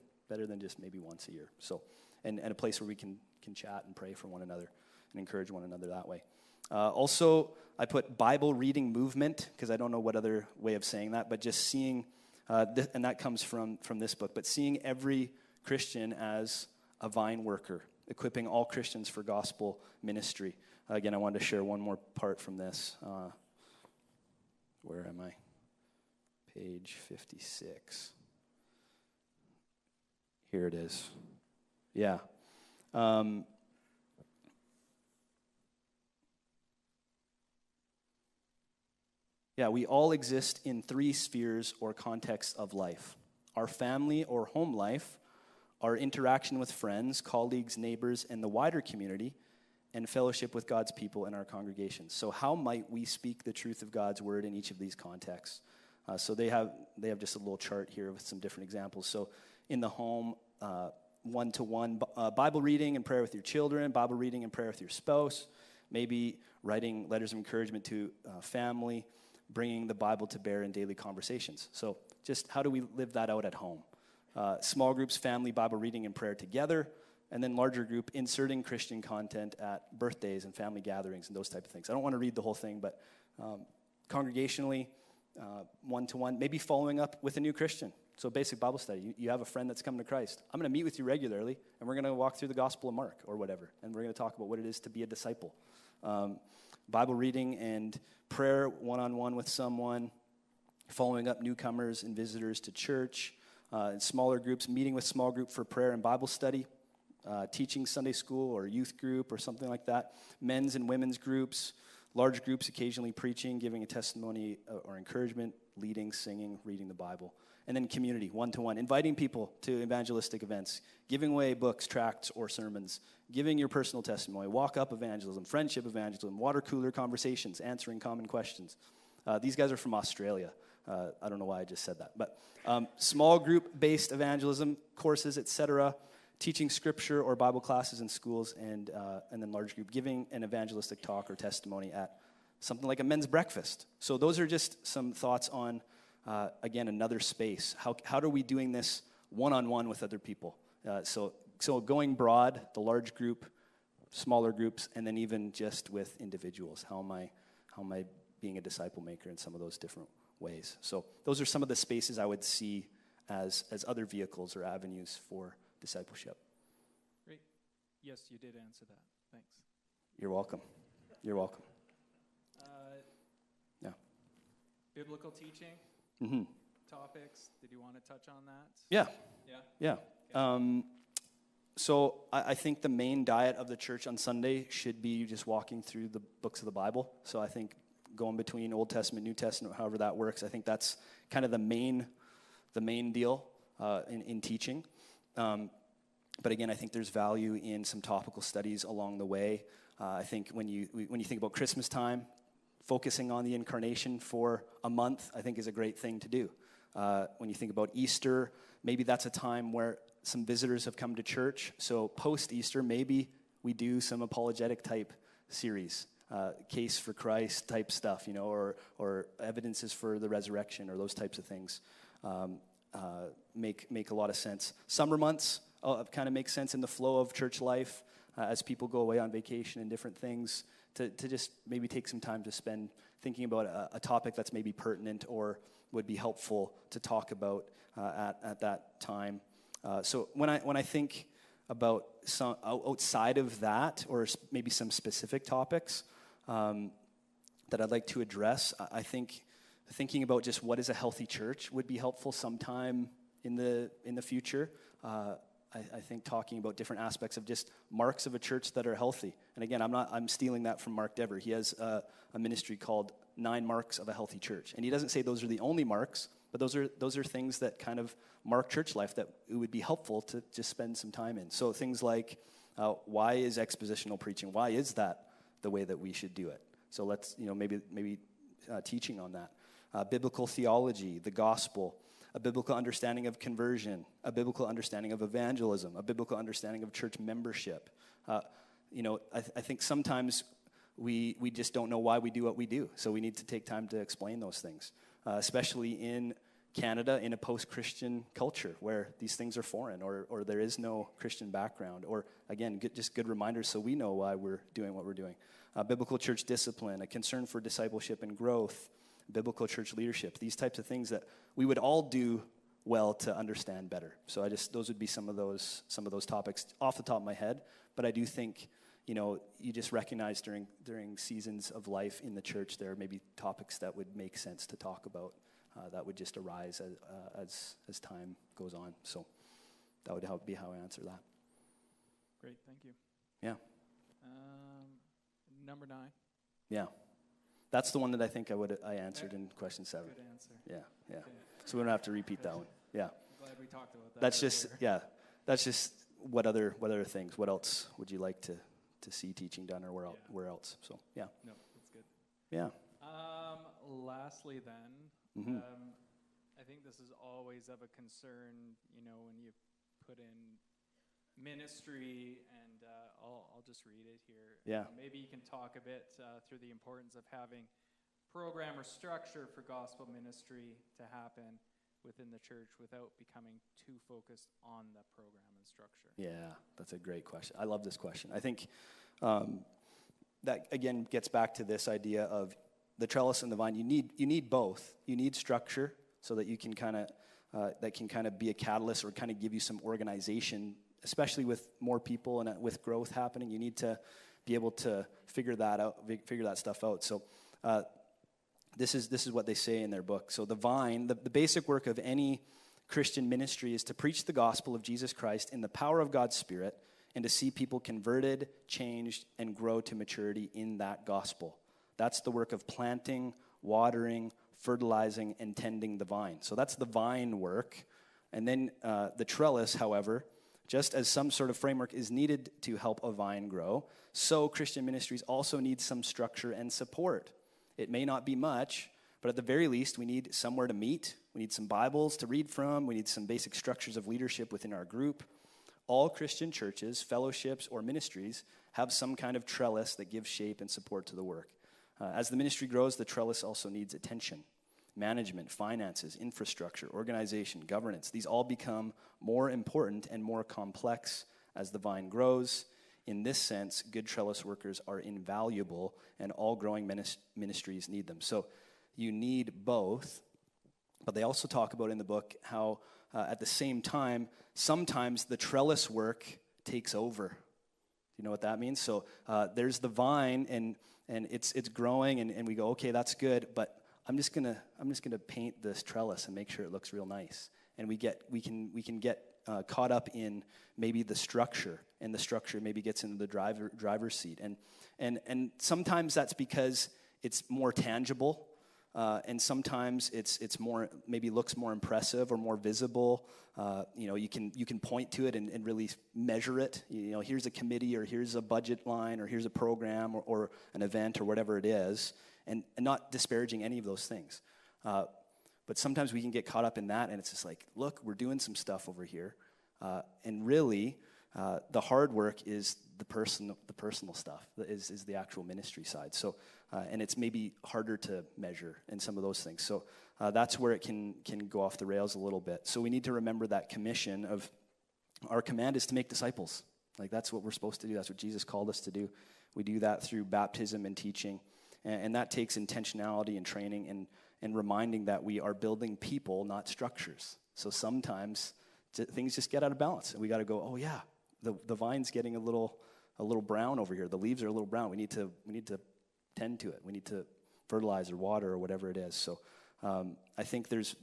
just maybe once a year. So, and a place where we can chat and pray for one another and encourage one another that way. Also, I put Bible reading movement, because I don't know what other way of saying that, but just seeing, and that comes from this book, but seeing every Christian as a vine worker, equipping all Christians for gospel ministry. Again, I wanted to share one more part from this. Where am I? Page 56. Here it is. Yeah. We all exist in three spheres or contexts of life: our family or home life, our interaction with friends, colleagues, neighbors, and the wider community, and fellowship with God's people in our congregations. So how might we speak the truth of God's word in each of these contexts? So they have just a little chart here with some different examples. So in the home, one-to-one Bible reading and prayer with your children, Bible reading and prayer with your spouse, maybe writing letters of encouragement to family, bringing the Bible to bear in daily conversations. So just how do we live that out at home? Small groups, family, Bible reading and prayer together, and then larger group, inserting Christian content at birthdays and family gatherings and those type of things. I don't want to read the whole thing, but congregationally, one-to-one, maybe following up with a new Christian. So basic Bible study. You have a friend that's coming to Christ. I'm going to meet with you regularly, and we're going to walk through the Gospel of Mark or whatever, and we're going to talk about what it is to be a disciple. Bible reading and prayer one-on-one with someone, following up newcomers and visitors to church, in smaller groups, meeting with small group for prayer and Bible study, teaching Sunday school or youth group or something like that, men's and women's groups, large groups occasionally preaching, giving a testimony or encouragement, leading, singing, reading the Bible. And then community, one-to-one, inviting people to evangelistic events, giving away books, tracts, or sermons, giving your personal testimony, walk-up evangelism, friendship evangelism, water cooler conversations, answering common questions. These guys are from Australia. I don't know why I just said that. But small group-based evangelism, courses, etc., teaching scripture or Bible classes in schools, and then large group, giving an evangelistic talk or testimony at something like a men's breakfast. So those are just some thoughts on, again, another space. How are we doing this one-on-one with other people? So going broad, the large group, smaller groups, and then even just with individuals. How am I being a disciple maker in some of those different ways? So those are some of the spaces I would see as other vehicles or avenues for discipleship. Great. Yes, you did answer that. Thanks. You're welcome. You're welcome. Yeah. Biblical teaching. Mm-hmm. Topics. Did you want to touch on that? Yeah. Yeah? Okay. So I think the main diet of the church on Sunday should be just walking through the books of the Bible. So I think going between Old Testament, New Testament, however that works, I think that's kind of the main deal in teaching. But again, I think there's value in some topical studies along the way. I think when you think about Christmas time, focusing on the incarnation for a month, I think is a great thing to do. When you think about Easter, maybe that's a time where some visitors have come to church. So post-Easter, maybe we do some apologetic type series, case for Christ type stuff, or evidences for the resurrection or those types of things. Make a lot of sense. Summer months kind of make sense in the flow of church life as people go away on vacation and different things, to just maybe take some time to spend thinking about a topic that's maybe pertinent or would be helpful to talk about at that time. So when I think about some outside of that, or maybe some specific topics that I'd like to address, I think thinking about just what is a healthy church would be helpful sometime in the future. I think talking about different aspects of just marks of a church that are healthy. And again, I'm stealing that from Mark Dever. He has a ministry called 9 Marks of a Healthy Church. And he doesn't say those are the only marks, But those are things that kind of mark church life that it would be helpful to just spend some time in. So things like, why is expositional preaching? Why is that the way that we should do it? So let's, maybe teaching on that. Biblical theology, the gospel, a biblical understanding of conversion, a biblical understanding of evangelism, a biblical understanding of church membership. I think sometimes we just don't know why we do what we do. So we need to take time to explain those things, especially in Canada, in a post-Christian culture where these things are foreign or there is no Christian background. Or, again, just good reminders so we know why we're doing what we're doing. Biblical church discipline, a concern for discipleship and growth, biblical church leadership, these types of things that we would all do well to understand better. So those would be some of those topics off the top of my head. But I do think, you just recognize during seasons of life in the church, there may be topics that would make sense to talk about that would just arise as time goes on. So that would be how I answer that. Great, thank you. Yeah. Number 9. Yeah. That's the one that I think I answered in question 7. Good answer. Yeah. Okay. So we don't have to repeat that one. Yeah. I'm glad we talked about that. That's just what other things. What else would you like to see teaching done, or where else? So yeah. No, that's good. Yeah. Lastly, then, I think this is always of a concern. When you put in ministry, and I'll just read it here. Yeah. Maybe you can talk a bit through the importance of having program or structure for gospel ministry to happen within the church without becoming too focused on the program and structure. Yeah, that's a great question. I love this question. I think that, again, gets back to this idea of the trellis and the vine. You need both. You need structure so that you can kind of be a catalyst or kind of give you some organization, especially with more people and with growth happening. You need to be able to figure that stuff out. So this is what they say in their book. So the vine, the basic work of any Christian ministry is to preach the gospel of Jesus Christ in the power of God's Spirit and to see people converted, changed, and grow to maturity in that gospel. That's the work of planting, watering, fertilizing, and tending the vine. So that's the vine work. And then the trellis, however, just as some sort of framework is needed to help a vine grow, so Christian ministries also need some structure and support. It may not be much, but at the very least, we need somewhere to meet. We need some Bibles to read from. We need some basic structures of leadership within our group. All Christian churches, fellowships, or ministries have some kind of trellis that gives shape and support to the work. As the ministry grows, the trellis also needs attention. Management, finances, infrastructure, organization, governance, these all become more important and more complex as the vine grows. In this sense, good trellis workers are invaluable, and all growing ministries need them. So you need both, but they also talk about in the book how at the same time, sometimes the trellis work takes over. Do you know what that means? So there's the vine, and it's growing, and we go, okay, that's good, but I'm just gonna paint this trellis and make sure it looks real nice. And we can get caught up in maybe the structure, and the structure maybe gets into the driver's seat. And sometimes that's because it's more tangible, and sometimes it's more, maybe looks more impressive or more visible. You can point to it and really measure it. Here's a committee, or here's a budget line, or here's a program, or an event, or whatever it is, and not disparaging any of those things. But sometimes we can get caught up in that, and it's just like, look, we're doing some stuff over here. And really, the hard work is the personal stuff, is the actual ministry side. So, and it's maybe harder to measure in some of those things. So that's where it can go off the rails a little bit. So we need to remember that commission of our command is to make disciples. Like, that's what we're supposed to do. That's what Jesus called us to do. We do that through baptism and teaching. And that takes intentionality and training and reminding that we are building people, not structures. So sometimes things just get out of balance, and we got to go, oh yeah, the vine's getting a little brown over here. The leaves are a little brown. We need to tend to it. We need to fertilize or water or whatever it is. So I think there's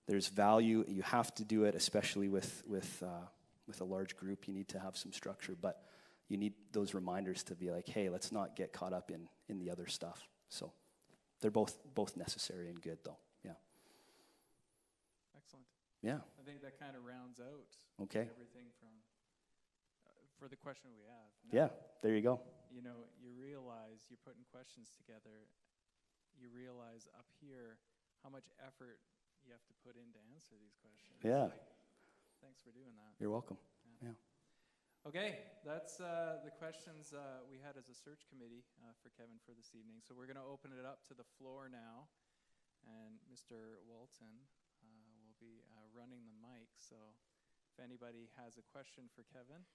value. You have to do it, especially with a large group. You need to have some structure, but you need those reminders to be like, hey, let's not get caught up in the other stuff. So they're both necessary and good, though. Yeah. Yeah. I think that kind of rounds out Okay. everything from for the question we have. Now, Yeah, there you go. you know, you realize you're putting questions together. You realize up here how much effort you have to put in to answer these questions. Yeah. Thanks for doing that. You're welcome. Yeah. Okay, that's the questions we had as a search committee for Kevin for this evening. So we're going to open it up to the floor now, and Mr. Walton will be running the mic. So if anybody has a question for Kevin,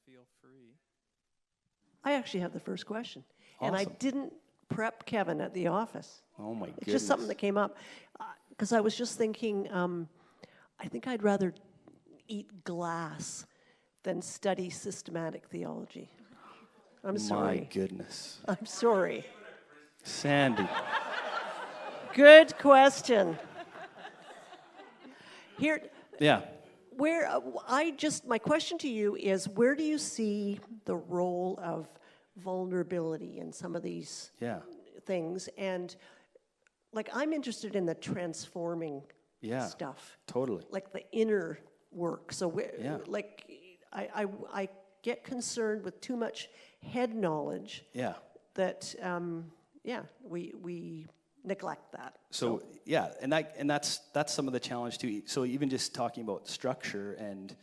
feel free. I actually have the first question. And I Awesome. didn't prep Kevin at the office. Oh my goodness. It's just something that came up. Because I was just thinking, I think I'd rather eat glass than study systematic theology. I'm sorry. My goodness. I'm sorry. Sandy. Good question. Here, Yeah. where my question to you is, where do you see the role of vulnerability in some of these Yeah. things? And like, I'm interested in the transforming Yeah. stuff, Totally. like the inner work. So Yeah. like, I get concerned with too much head knowledge Yeah. that we neglect that. So yeah, and that's some of the challenge too. So even just talking about structure and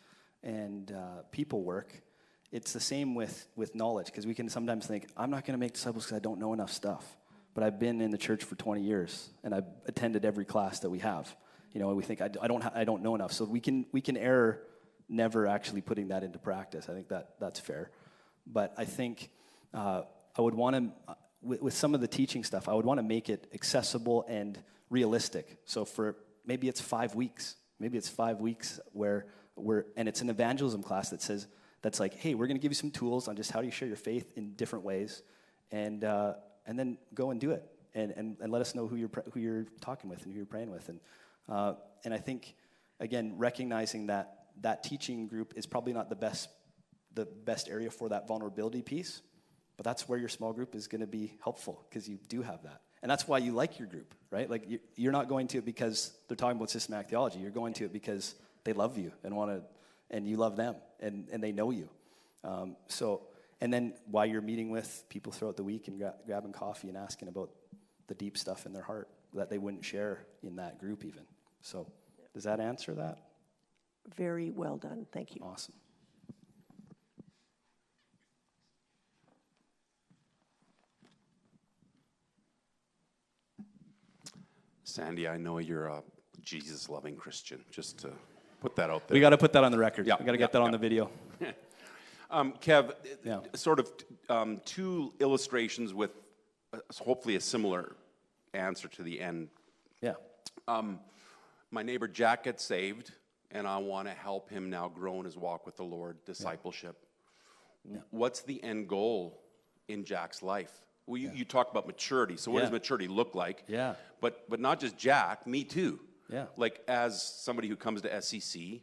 people work, it's the same with knowledge, because we can sometimes think, I'm not going to make disciples because I don't know enough stuff. But I've been in the church for 20 years and I've attended every class that we have. You know, and we think I don't know enough. So we can err never actually putting that into practice. I think that's fair. But I think I would want to, with some of the teaching stuff, I would want to make it accessible and realistic. So for maybe it's 5 weeks. Maybe it's 5 weeks where and it's an evangelism class that's like, hey, we're going to give you some tools on just how do you share your faith in different ways, and then go and do it, and let us know who you're talking with and who you're praying with, and I think, again, recognizing that teaching group is probably not the best area for that vulnerability piece. But that's where your small group is going to be helpful, because you do have that. And that's why you like your group, right? Like, you're not going to it because they're talking about systematic theology. You're going to it because they love you and you love them, and they know you. And then while you're meeting with people throughout the week and grabbing coffee and asking about the deep stuff in their heart that they wouldn't share in that group even. So does that answer that? Very well done. Thank you. Awesome. Sandy, I know you're a Jesus-loving Christian, just to put that out there. We got to put that on the record. Yeah, We got to get that on the video. Kev, Yeah. sort of two illustrations with hopefully a similar answer to the end. Yeah. My neighbor Jack gets saved, and I want to help him now grow in his walk with the Lord, discipleship. Yeah. What's the end goal in Jack's life? Well, you talk about maturity. So what does maturity look like? Yeah. But not just Jack, me too. Yeah. Like, as somebody who comes to SCC,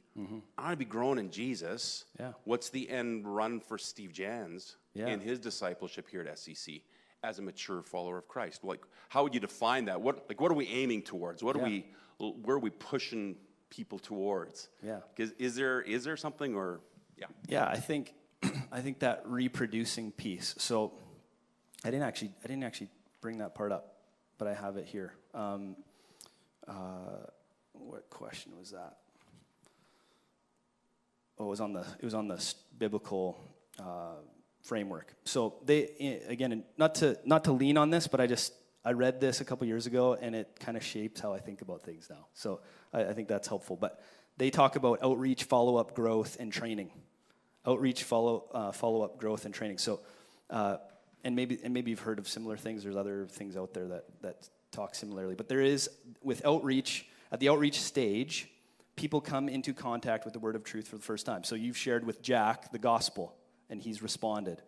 I want to be growing in Jesus. Yeah. What's the end run for Steve Jans Yeah. in his discipleship here at SCC as a mature follower of Christ? Like, how would you define that? What are we aiming towards? Where are we pushing people towards? Yeah. Because is there something, or Yeah, I think that reproducing piece. So I didn't actually bring that part up, but I have it here. What question was that? Oh, it was on the biblical framework. So again, not to lean on this, but I read this a couple years ago, and it kind of shapes how I think about things now. So I think that's helpful. But they talk about outreach, follow-up, growth, and training. Outreach, follow-up, growth, and training. So, and maybe you've heard of similar things. There's other things out there that talk similarly. But there is, with outreach, at the outreach stage, people come into contact with the word of truth for the first time. So you've shared with Jack the gospel, and he's responded.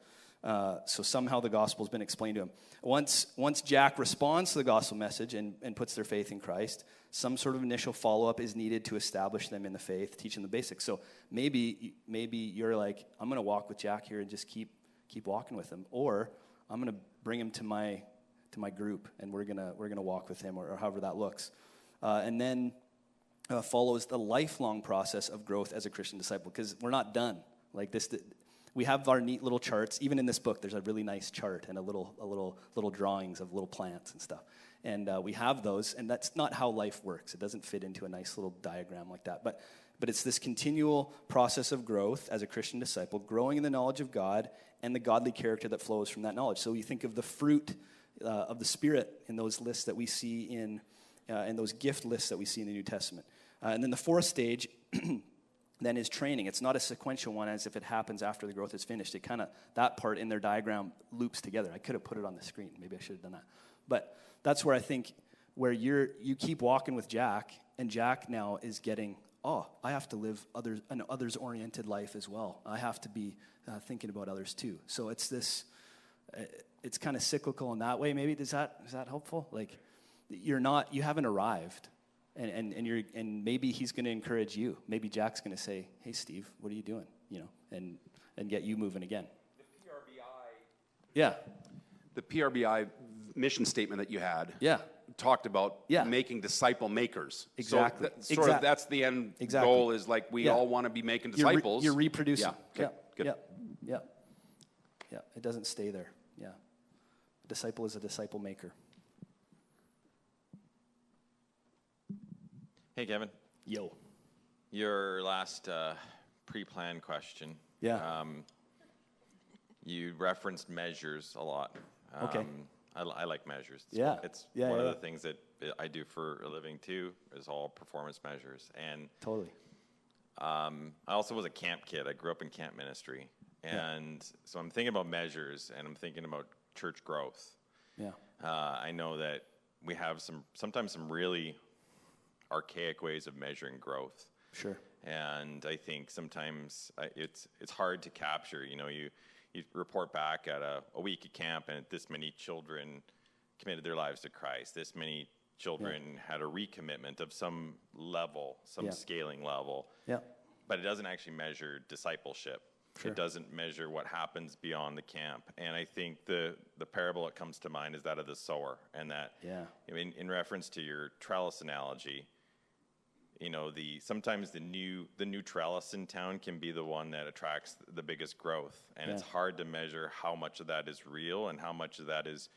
So somehow the gospel's been explained to him. Once Jack responds to the gospel message and puts their faith in Christ, some sort of initial follow-up is needed to establish them in the faith, teach them the basics. So maybe you're like, I'm going to walk with Jack here and just keep walking with him, or I'm going to bring him to my group, and we're gonna walk with him, or however that looks. And then follows the lifelong process of growth as a Christian disciple, because we're not done. Like this, we have our neat little charts. Even in this book, there's a really nice chart and a little drawings of little plants and stuff. And we have those, and that's not how life works. It doesn't fit into a nice little diagram like that. But it's this continual process of growth as a Christian disciple, growing in the knowledge of God and the godly character that flows from that knowledge. So you think of the fruit of the Spirit in those lists that we see in those gift lists that we see in the New Testament. And then the fourth stage then is training. It's not a sequential one as if it happens after the growth is finished. It kind of, that part in their diagram loops together. I could have put it on the screen. Maybe I should have done that. But that's where I think where you keep walking with Jack, and Jack now is getting, I have to live an others-oriented life as well. I have to be thinking about others too. So it's this, it's kind of cyclical in that way. Maybe is that helpful? Like you haven't arrived, and maybe he's going to encourage you. Maybe Jack's going to say, "Hey, Steve, what are you doing?" And get you moving again. The PRBI. Yeah. The PRBI mission statement that you had. Yeah. Talked about making disciple makers. Exactly. So that's the end goal, is like we all want to be making disciples. You're reproducing. Yeah. Okay. Good. Yeah. It doesn't stay there. Yeah. A disciple is a disciple maker. Hey, Kevin. Yo. Your last pre-planned question. Yeah. You referenced measures a lot. Okay. I like measures. It's one of the things that I do for a living too, is all performance measures. And totally. I also was a camp kid. I grew up in camp ministry. And so I'm thinking about measures, and I'm thinking about church growth. Yeah. I know that we have sometimes some really archaic ways of measuring growth. Sure. And I think sometimes it's hard to capture. You report back at a week at camp, and this many children committed their lives to Christ. This many children had a recommitment of some level, some scaling level. Yeah. But it doesn't actually measure discipleship. Sure. It doesn't measure what happens beyond the camp. And I think the parable that comes to mind is that of the sower. And that, in reference to your trellis analogy, sometimes the new trellis in town can be the one that attracts the biggest growth, and it's hard to measure how much of that is real and how much of that is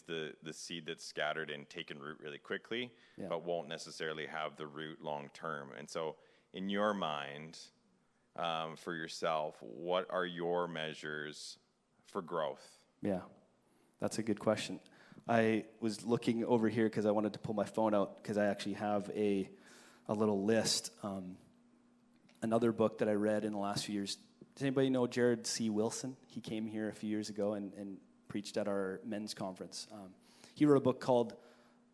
the seed that's scattered and taken root really quickly, but won't necessarily have the root long term. And so, in your mind, for yourself, what are your measures for growth? Yeah, that's a good question. I was looking over here because I wanted to pull my phone out because I actually have a little list. Another book that I read in the last few years. Does anybody know Jared C. Wilson? He came here a few years ago and preached at our men's conference. He wrote a book called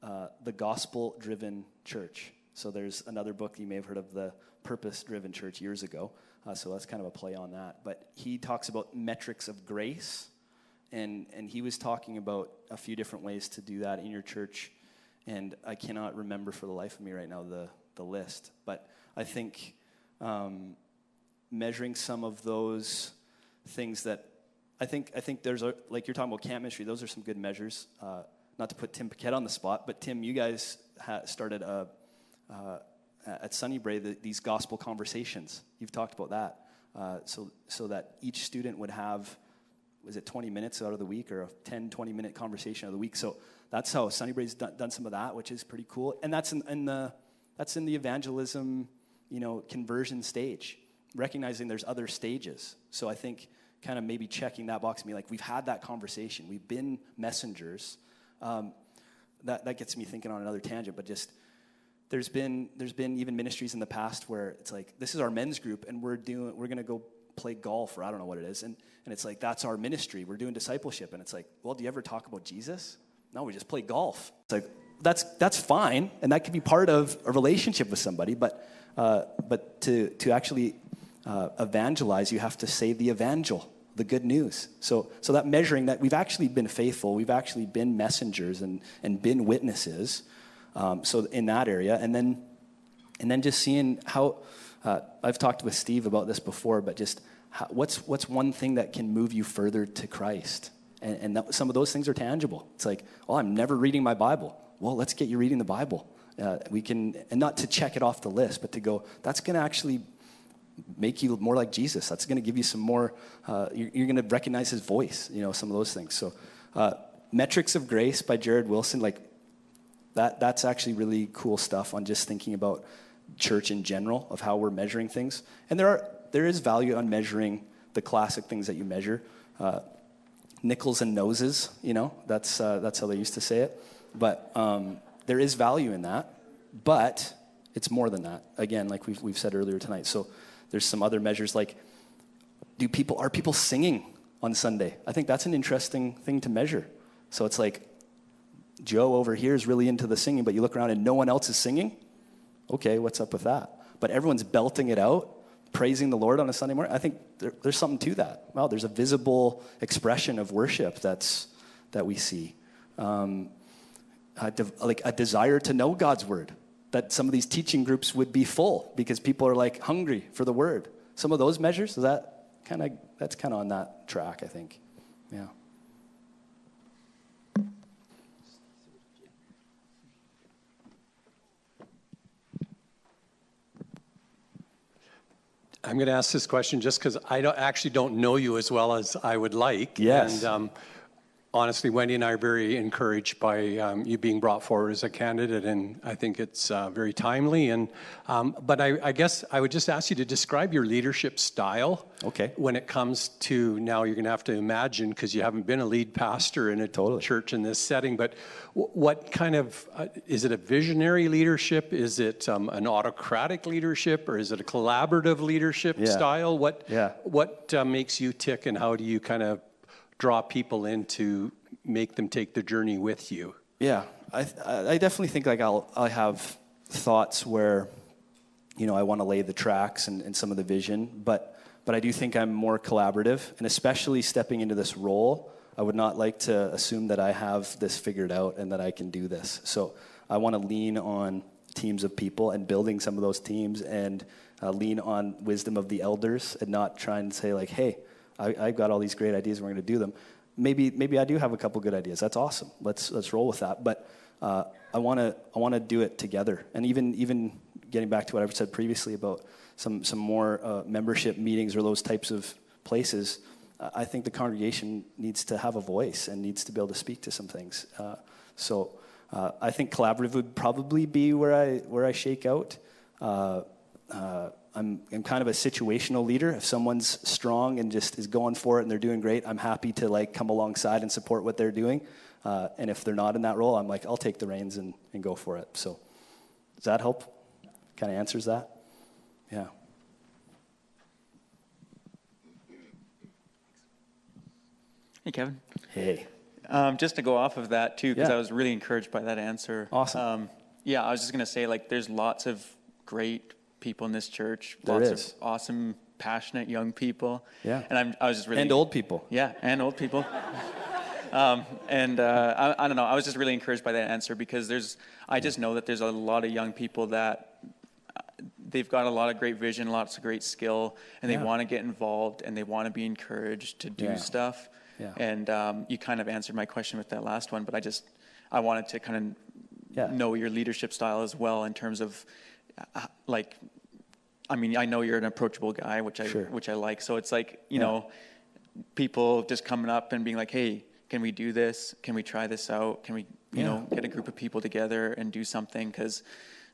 The Gospel-Driven Church. So there's another book you may have heard of, The Purpose-Driven Church, years ago. So that's kind of a play on that. But he talks about metrics of grace, and he was talking about a few different ways to do that in your church. And I cannot remember for the life of me right now the list. But I think measuring some of those things that I think there's like you're talking about camp ministry, those are some good measures. Not to put Tim Paquette on the spot, but Tim, you guys started at Sunnybray these gospel conversations. You've talked about that. So that each student would have, was it 20 minutes out of the week or a 10, 20-minute conversation of the week? So that's how Sunnybray's done some of that, which is pretty cool. And that's in the evangelism, conversion stage, recognizing there's other stages. So I think kind of maybe checking that box and be like, we've had that conversation. We've been messengers. That gets me thinking on another tangent, but just there's been even ministries in the past where it's like, this is our men's group, and we're going to go play golf, or I don't know what it is. And it's like, that's our ministry. We're doing discipleship. And it's like, well, do you ever talk about Jesus? No, we just play golf. It's like, that's fine, and that could be part of a relationship with somebody, but to actually evangelize, you have to say the evangel, the good news. So that measuring that we've actually been faithful, we've actually been messengers and been witnesses. So in that area, and then just seeing how I've talked with Steve about this before, but just what's one thing that can move you further to Christ, and some of those things are tangible. It's like, I'm never reading my Bible. Well, let's get you reading the Bible, We can, and not to check it off the list, but to go, that's going to actually make you more like Jesus. That's going to give you some more, you're going to recognize his voice, some of those things. So Metrics of Grace by Jared Wilson, like that's actually really cool stuff on just thinking about church in general, of how we're measuring things. And there is value on measuring the classic things that you measure. Nickels and noses, that's how they used to say it. But there is value in that, but it's more than that. Again, like we've said earlier tonight. So there's some other measures, like are people singing on Sunday? I think that's an interesting thing to measure. So it's like Joe over here is really into the singing, but you look around and no one else is singing. Okay, what's up with that? But everyone's belting it out, praising the Lord on a Sunday morning. I think there's something to that. Wow, there's a visible expression of worship that we see. Like a desire to know God's word, that some of these teaching groups would be full because people are like hungry for the word. Some of those measures, that's kind of on that track, I think. Yeah. I'm going to ask this question just because I actually don't know you as well as I would like. Yes. And honestly, Wendy and I are very encouraged by you being brought forward as a candidate, and I think it's very timely. And but I guess I would just ask you to describe your leadership style. Okay. When it comes to, now you're going to have to imagine, because you haven't been a lead pastor in a church in this setting, but what kind of, is it a visionary leadership? Is it an autocratic leadership, or is it a collaborative leadership style? What makes you tick, and how do you kind of draw people in to make them take the journey with you? Yeah, I definitely think like I'll have thoughts where, I want to lay the tracks and some of the vision, but I do think I'm more collaborative, and especially stepping into this role, I would not like to assume that I have this figured out and that I can do this. So I want to lean on teams of people and building some of those teams, and lean on wisdom of the elders, and not try and say like, hey, I've got all these great ideas and we're going to do them. Maybe I do have a couple good ideas. That's awesome. Let's roll with that. But I want to do it together. And even getting back to what I've said previously about some more membership meetings or those types of places, I think the congregation needs to have a voice and needs to be able to speak to some things. So I think collaborative would probably be where I shake out. I'm kind of a situational leader. If someone's strong and just is going for it and they're doing great, I'm happy to like come alongside and support what they're doing. And if they're not in that role, I'm like, I'll take the reins and go for it. So does that help? Kind of answers that? Yeah. Hey, Kevin. Hey. Just to go off of that too, because Yeah. I was really encouraged by that answer. Awesome. Yeah, I was just going to say, like, there's lots of great people in this church. There Lots is. of awesome, passionate young people. Yeah. And I was just really... And old people. Yeah, and old people. I don't know, I was just really encouraged by that answer, because I just know that there's a lot of young people that they've got a lot of great vision, lots of great skill, and they want to get involved, and they want to be encouraged to do stuff. Yeah. And you kind of answered my question with that last one, but I wanted to kind of know your leadership style as well, in terms of I know you're an approachable guy, which I like. So it's like, you know, people just coming up and being like, hey, can we do this? Can we try this out? Can we, you know, get a group of people together and do something? Because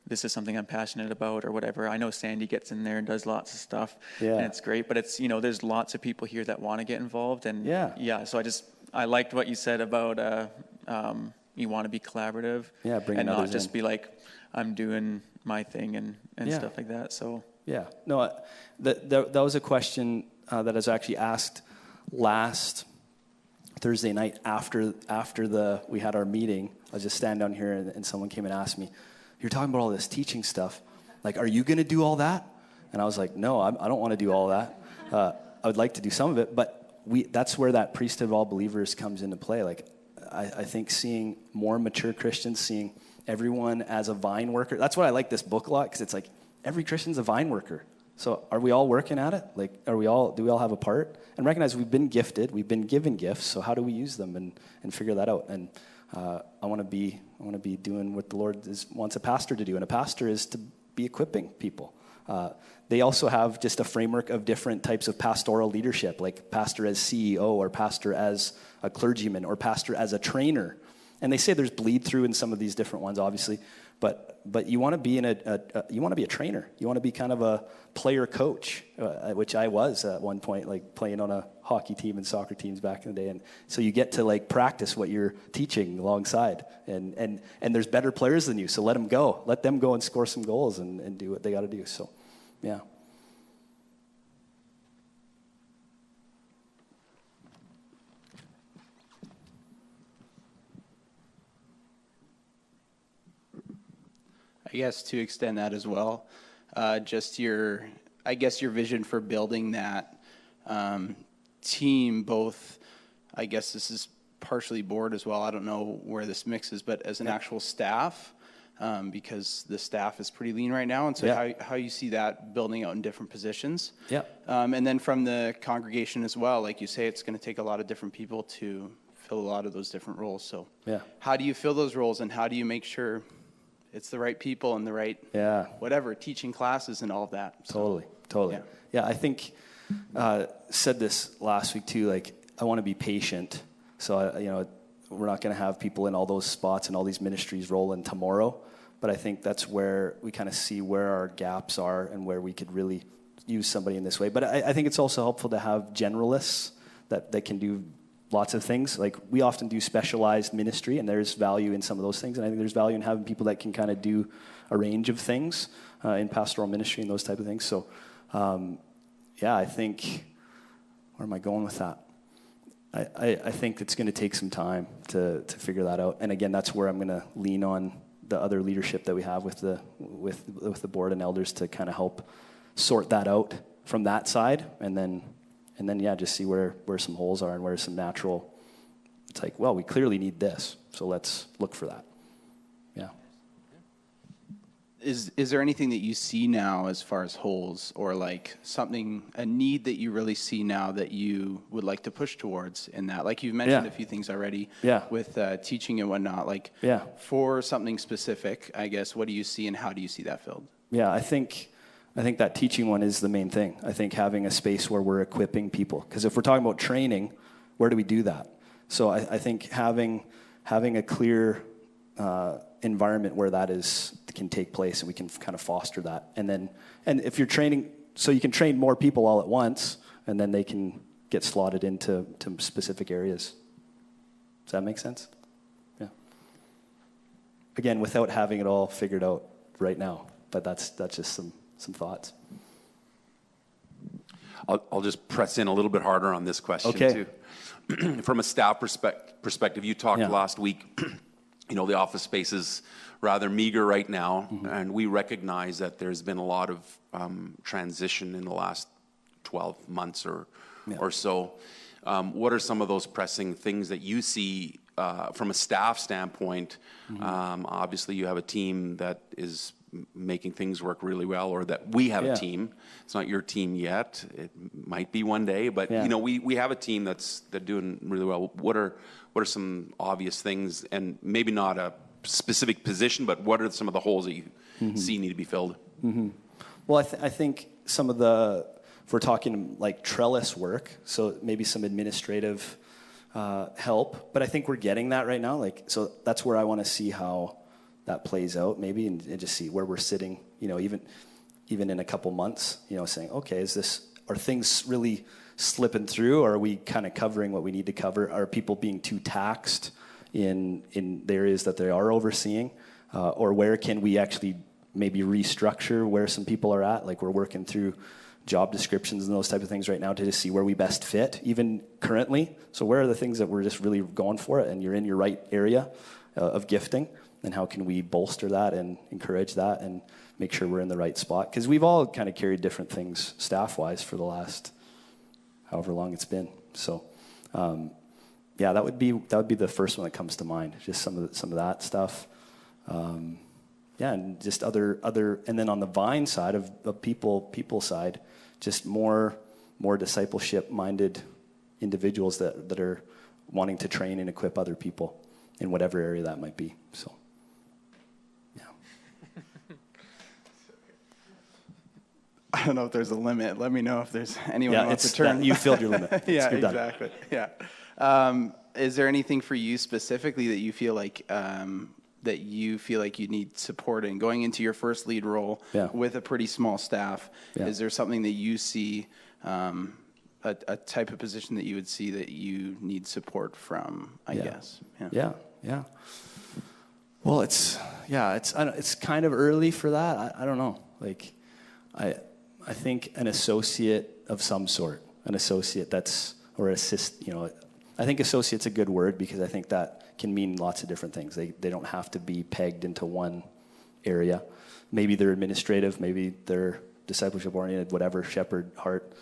this is something I'm passionate about, or whatever. I know Sandy gets in there and does lots of stuff, and it's great. But it's, there's lots of people here that want to get involved, and so I liked what you said about you want to be collaborative, and not just be like, I'm doing my thing and stuff like that. So no, that was a question that I was actually asked last Thursday night after we had our meeting. I was just standing down here, and someone came and asked me, you're talking about all this teaching stuff. Like, are you going to do all that? And I was like, no, I don't want to do all that. I would like to do some of it, but that's where that priesthood of all believers comes into play. Like, I think seeing more mature Christians, seeing everyone as a vine worker. That's why I like this book a lot, because it's like every Christian's a vine worker. So are we all working at it? Like, do we all have a part? And recognize we've been gifted, we've been given gifts, so how do we use them and figure that out? And I want to be doing what the Lord wants a pastor to do, and a pastor is to be equipping people. They also have just a framework of different types of pastoral leadership, like pastor as CEO, or pastor as a clergyman, or pastor as a trainer. And they say there's bleed through in some of these different ones, obviously, but you want to be you want to be a trainer. You want to be kind of a player coach, which I was at one point, like playing on a hockey team and soccer teams back in the day. And so you get to like practice what you're teaching alongside, and there's better players than you, so let them go and score some goals and do what they got to do. So, yeah. I guess to extend that as well, just your vision for building that team, both, I guess this is partially board as well, I don't know where this mixes, but as an actual staff, because the staff is pretty lean right now, and so how you see that building out in different positions. Yeah. And then from the congregation as well, like you say, it's going to take a lot of different people to fill a lot of those different roles. So how do you fill those roles, and how do you make sure it's the right people and the right whatever, teaching classes and all of that? So, Totally. Yeah, I think said this last week too, like I want to be patient. So, we're not going to have people in all those spots and all these ministries rolling tomorrow. But I think that's where we kind of see where our gaps are and where we could really use somebody in this way. But I think it's also helpful to have generalists that can do lots of things. Like we often do specialized ministry, and there's value in some of those things. And I think there's value in having people that can kind of do a range of things in pastoral ministry and those type of things. So, I think, where am I going with that? I think it's going to take some time to figure that out. And again, that's where I'm going to lean on the other leadership that we have with the board and elders to kind of help sort that out from that side, and then just see where some holes are and where some natural. It's like, well, we clearly need this, so let's look for that. Yeah. Is there anything that you see now as far as holes, or like a need that you really see now that you would like to push towards in that? Like you've mentioned a few things already with teaching and whatnot. Like for something specific, I guess, what do you see and how do you see that filled? Yeah, I think that teaching one is the main thing. I think having a space where we're equipping people, because if we're talking about training, where do we do that? So I think having a clear environment where that can take place, and we can kind of foster that. And if you're training, so you can train more people all at once, and then they can get slotted into specific areas. Does that make sense? Yeah. Again, without having it all figured out right now, but that's just some thoughts. I'll just press in a little bit harder on this question too. From a staff perspective, you talked last week. The office space is rather meager right now, and we recognize that there's been a lot of transition in the last 12 months or so. What are some of those pressing things that you see from a staff standpoint? Obviously, you have a team that is making things work really well, or that we have a team. It's not your team yet. It might be one day, but we have a team that's doing really well. What are some obvious things, and maybe not a specific position, but what are some of the holes that you see need to be filled? Well, I think some of if we're talking like trellis work, so maybe some administrative help, but I think we're getting that right now. So that's where I want to see how that plays out, maybe, and just see where we're sitting, even in a couple months, saying, okay, are things really slipping through, or are we kind of covering what we need to cover? Are people being too taxed in the areas that they are overseeing? Or where can we actually maybe restructure where some people are at? Like we're working through job descriptions and those type of things right now to just see where we best fit, even currently. So where are the things that we're just really going for it, and you're in your right area of gifting? And how can we bolster that and encourage that and make sure we're in the right spot? Because we've all kind of carried different things staff-wise for the last however long it's been. So, that would be the first one that comes to mind. Just some of that stuff. And just other, and then on the Vine side of people side, just more discipleship-minded individuals that are wanting to train and equip other people. in whatever area that might be. So, yeah. I don't know if there's a limit. Let me know if there's anyone who wants to turn. You filled your limit. Yeah, You're done. exactly. Yeah. Is there anything for you specifically that you feel like you need support in going into your first lead role with a pretty small staff? Yeah. Is there something that you see, a type of position that you would see that you need support from? I guess. Yeah. Well, it's kind of early for that. I don't know. Like, I think an associate of some sort, or assist, I think associate's a good word because I think that can mean lots of different things. They don't have to be pegged into one area. Maybe they're administrative, maybe they're discipleship oriented, whatever, shepherd, heart.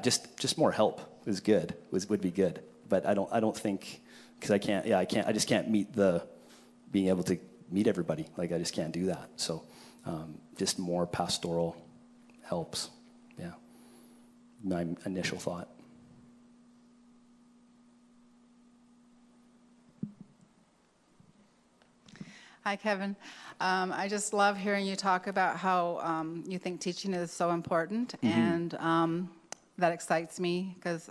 Just more help is good, would be good. But I don't think, because I just can't being able to meet everybody. Like, I just can't do that. So just more pastoral helps. Yeah. My initial thought. Hi, Kevin. I just love hearing you talk about how you think teaching is so important, and that excites me because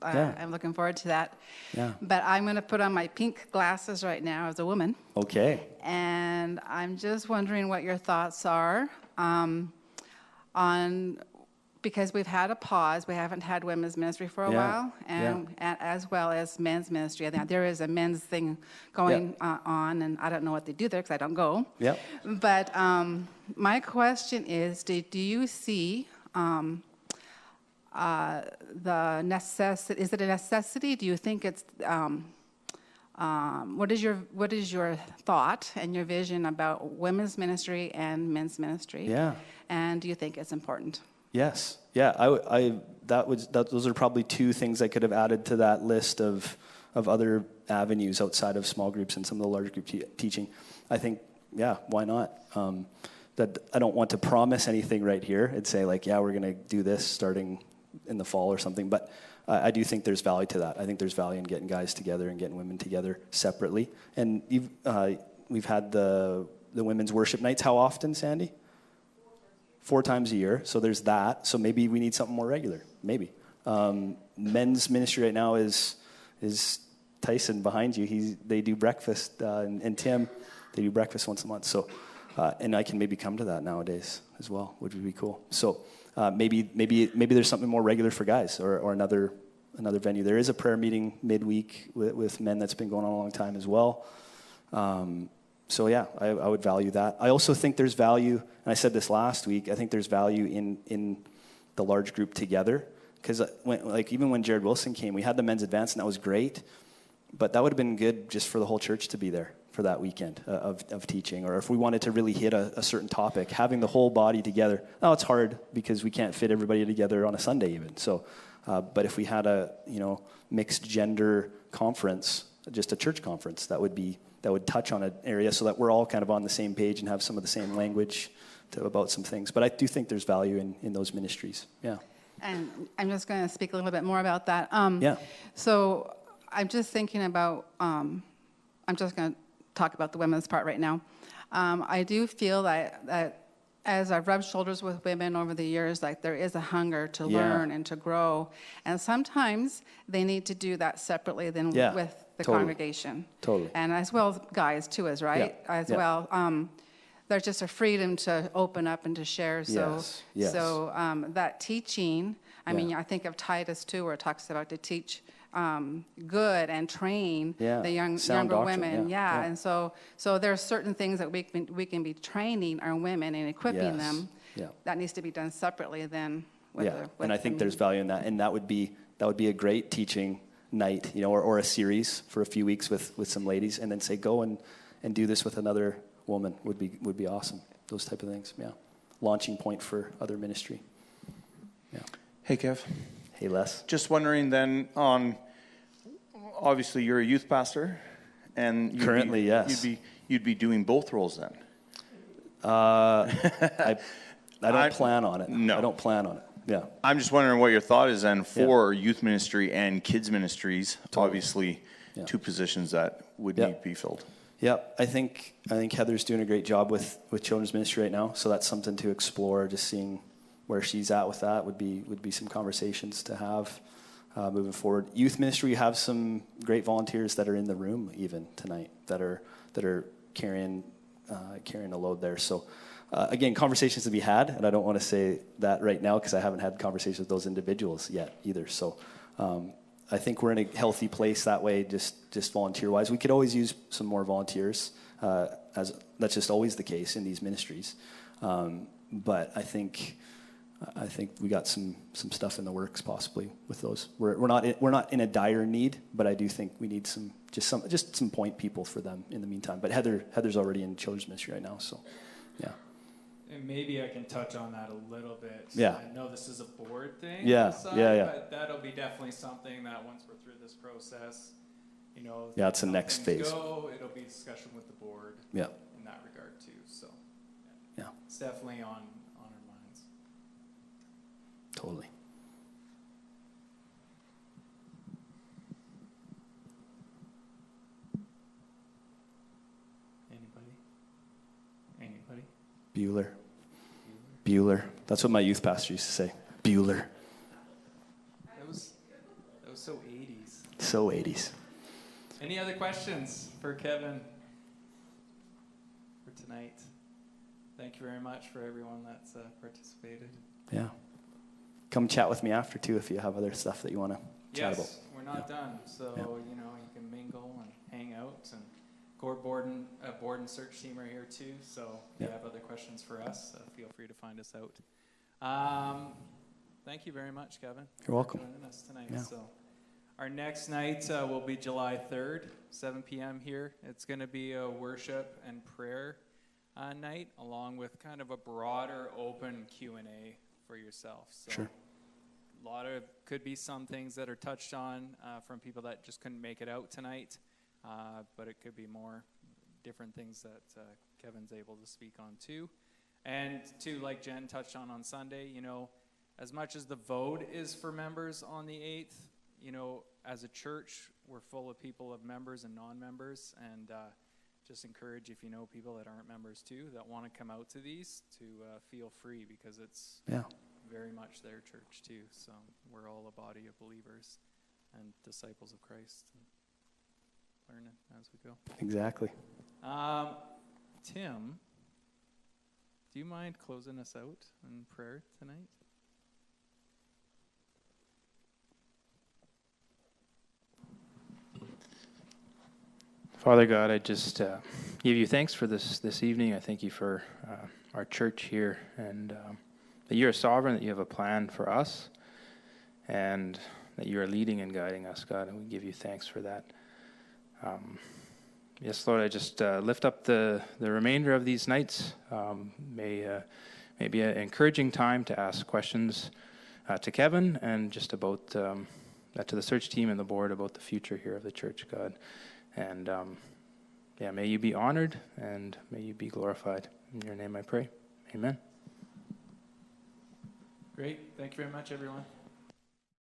I'm looking forward to that. Yeah. But I'm going to put on my pink glasses right now as a woman. Okay. And I'm just wondering what your thoughts are on, because we've had a pause. We haven't had women's ministry for a while, and as well as men's ministry. Now, there is a men's thing going on, and I don't know what they do there because I don't go. Yep. But my question is, do you see the necessity? Is it a necessity? Do you think it's? What is your thought and your vision about women's ministry and men's ministry? Yeah. And do you think it's important? Yes. Yeah. Those are probably two things I could have added to that list of other avenues outside of small groups and some of the large group teaching. I think, why not? That I don't want to promise anything right here and say like, we're going to do this starting in the fall or something. But I do think there's value to that. I think there's value in getting guys together and getting women together separately. And we've had the women's worship nights. How often, Sandy? 4 times a year, so there's that. So maybe we need something more regular, maybe. Men's ministry right now is Tyson behind you. They do breakfast, and Tim, they do breakfast once a month. So, and I can maybe come to that nowadays as well, which would be cool. So maybe there's something more regular for guys, or another venue. There is a prayer meeting midweek with men that's been going on a long time as well. So I would value that. I also think there's value, and I said this last week, I think there's value in the large group together. Because even when Jared Wilson came, we had the men's advance, and that was great. But that would have been good just for the whole church to be there for that weekend of teaching. Or if we wanted to really hit a certain topic, having the whole body together. Now, it's hard because we can't fit everybody together on a Sunday even. So, but if we had a mixed gender conference, just a church conference, that would touch on an area so that we're all kind of on the same page and have some of the same language about some things. But I do think there's value in those ministries. Yeah. And I'm just going to speak a little bit more about that. So I'm just thinking about, I'm just going to talk about the women's part right now. I do feel that as I've rubbed shoulders with women over the years, like there is a hunger to learn and to grow. And sometimes they need to do that separately than with the congregation. Totally. And as well as guys too, well. There's just a freedom to open up and to share. So, that teaching, I mean, I think of Titus too, where it talks about to teach good and train the younger women. And so there's certain things that we can be training our women and equipping them. That needs to be done separately then. And I think there's value in that, and that would be a great teaching night, or a series for a few weeks with some ladies, and then say go and do this with another woman would be awesome. Those type of things. Launching point for other ministry. Hey, Kev. Hey, Les. Just wondering then on, obviously you're a youth pastor, and currently, yes. You'd be doing both roles then. I don't plan on it. No. I don't plan on it. Yeah. I'm just wondering what your thought is then for youth ministry and kids ministries. Obviously, two positions that would need to be filled. Yeah, I think Heather's doing a great job with children's ministry right now. So that's something to explore. Just seeing where she's at with that would be some conversations to have moving forward. Youth ministry, we have some great volunteers that are in the room even tonight that are carrying a load there. So again, conversations to be had, and I don't want to say that right now because I haven't had conversations with those individuals yet either. So I think we're in a healthy place that way, just volunteer-wise. We could always use some more volunteers, as that's just always the case in these ministries. But I think we got some stuff in the works possibly with those. We're not in a dire need, but I do think we need some point people for them in the meantime. But Heather's already in children's ministry right now, so yeah. And maybe I can touch on that a little bit. Yeah. I know this is a board thing. Yeah. But that'll be definitely something that once we're through this process, Yeah, it's the next phase. It'll be discussion with the board. Yeah. In that regard too. So. Yeah. It's definitely on our minds. Totally. Anybody? Bueller. That's what my youth pastor used to say. Bueller. That was so 80s. So 80s. Any other questions for Kevin for tonight? Thank you very much for everyone that's participated. Yeah. Come chat with me after too if you have other stuff that you want to chat about. Yes, we're not done. So, you can mingle and hang out. And Core board and search team are here too. So if you have other questions for us, feel free to find us out. Thank you very much, Kevin. You're welcome. For joining us tonight. Yeah. So our next night will be July 3rd, 7 p.m. here. It's going to be a worship and prayer night, along with kind of a broader open Q&A for yourself. So sure. Could be some things that are touched on from people that just couldn't make it out tonight, but it could be more different things that Kevin's able to speak on too. And too, like Jen touched on Sunday, as much as the vote is for members on the 8th, as a church, we're full of people of members and non-members, and just encourage, if you know people that aren't members too, that want to come out to these, to feel free, because it's very much their church too. So we're all a body of believers and disciples of Christ, and learning as we go. Exactly. Tim, do you mind closing us out in prayer tonight? Father God, I just give you thanks for this evening. I thank you for our church here, and that you're sovereign, that you have a plan for us, and that you are leading and guiding us, God, and we give you thanks for that. Yes, Lord, I just lift up the remainder of these nights. May be an encouraging time to ask questions to Kevin and just about to the search team and the board about the future here of the church, God. And may you be honored and may you be glorified. In your name I pray. Amen. Great. Thank you very much, everyone.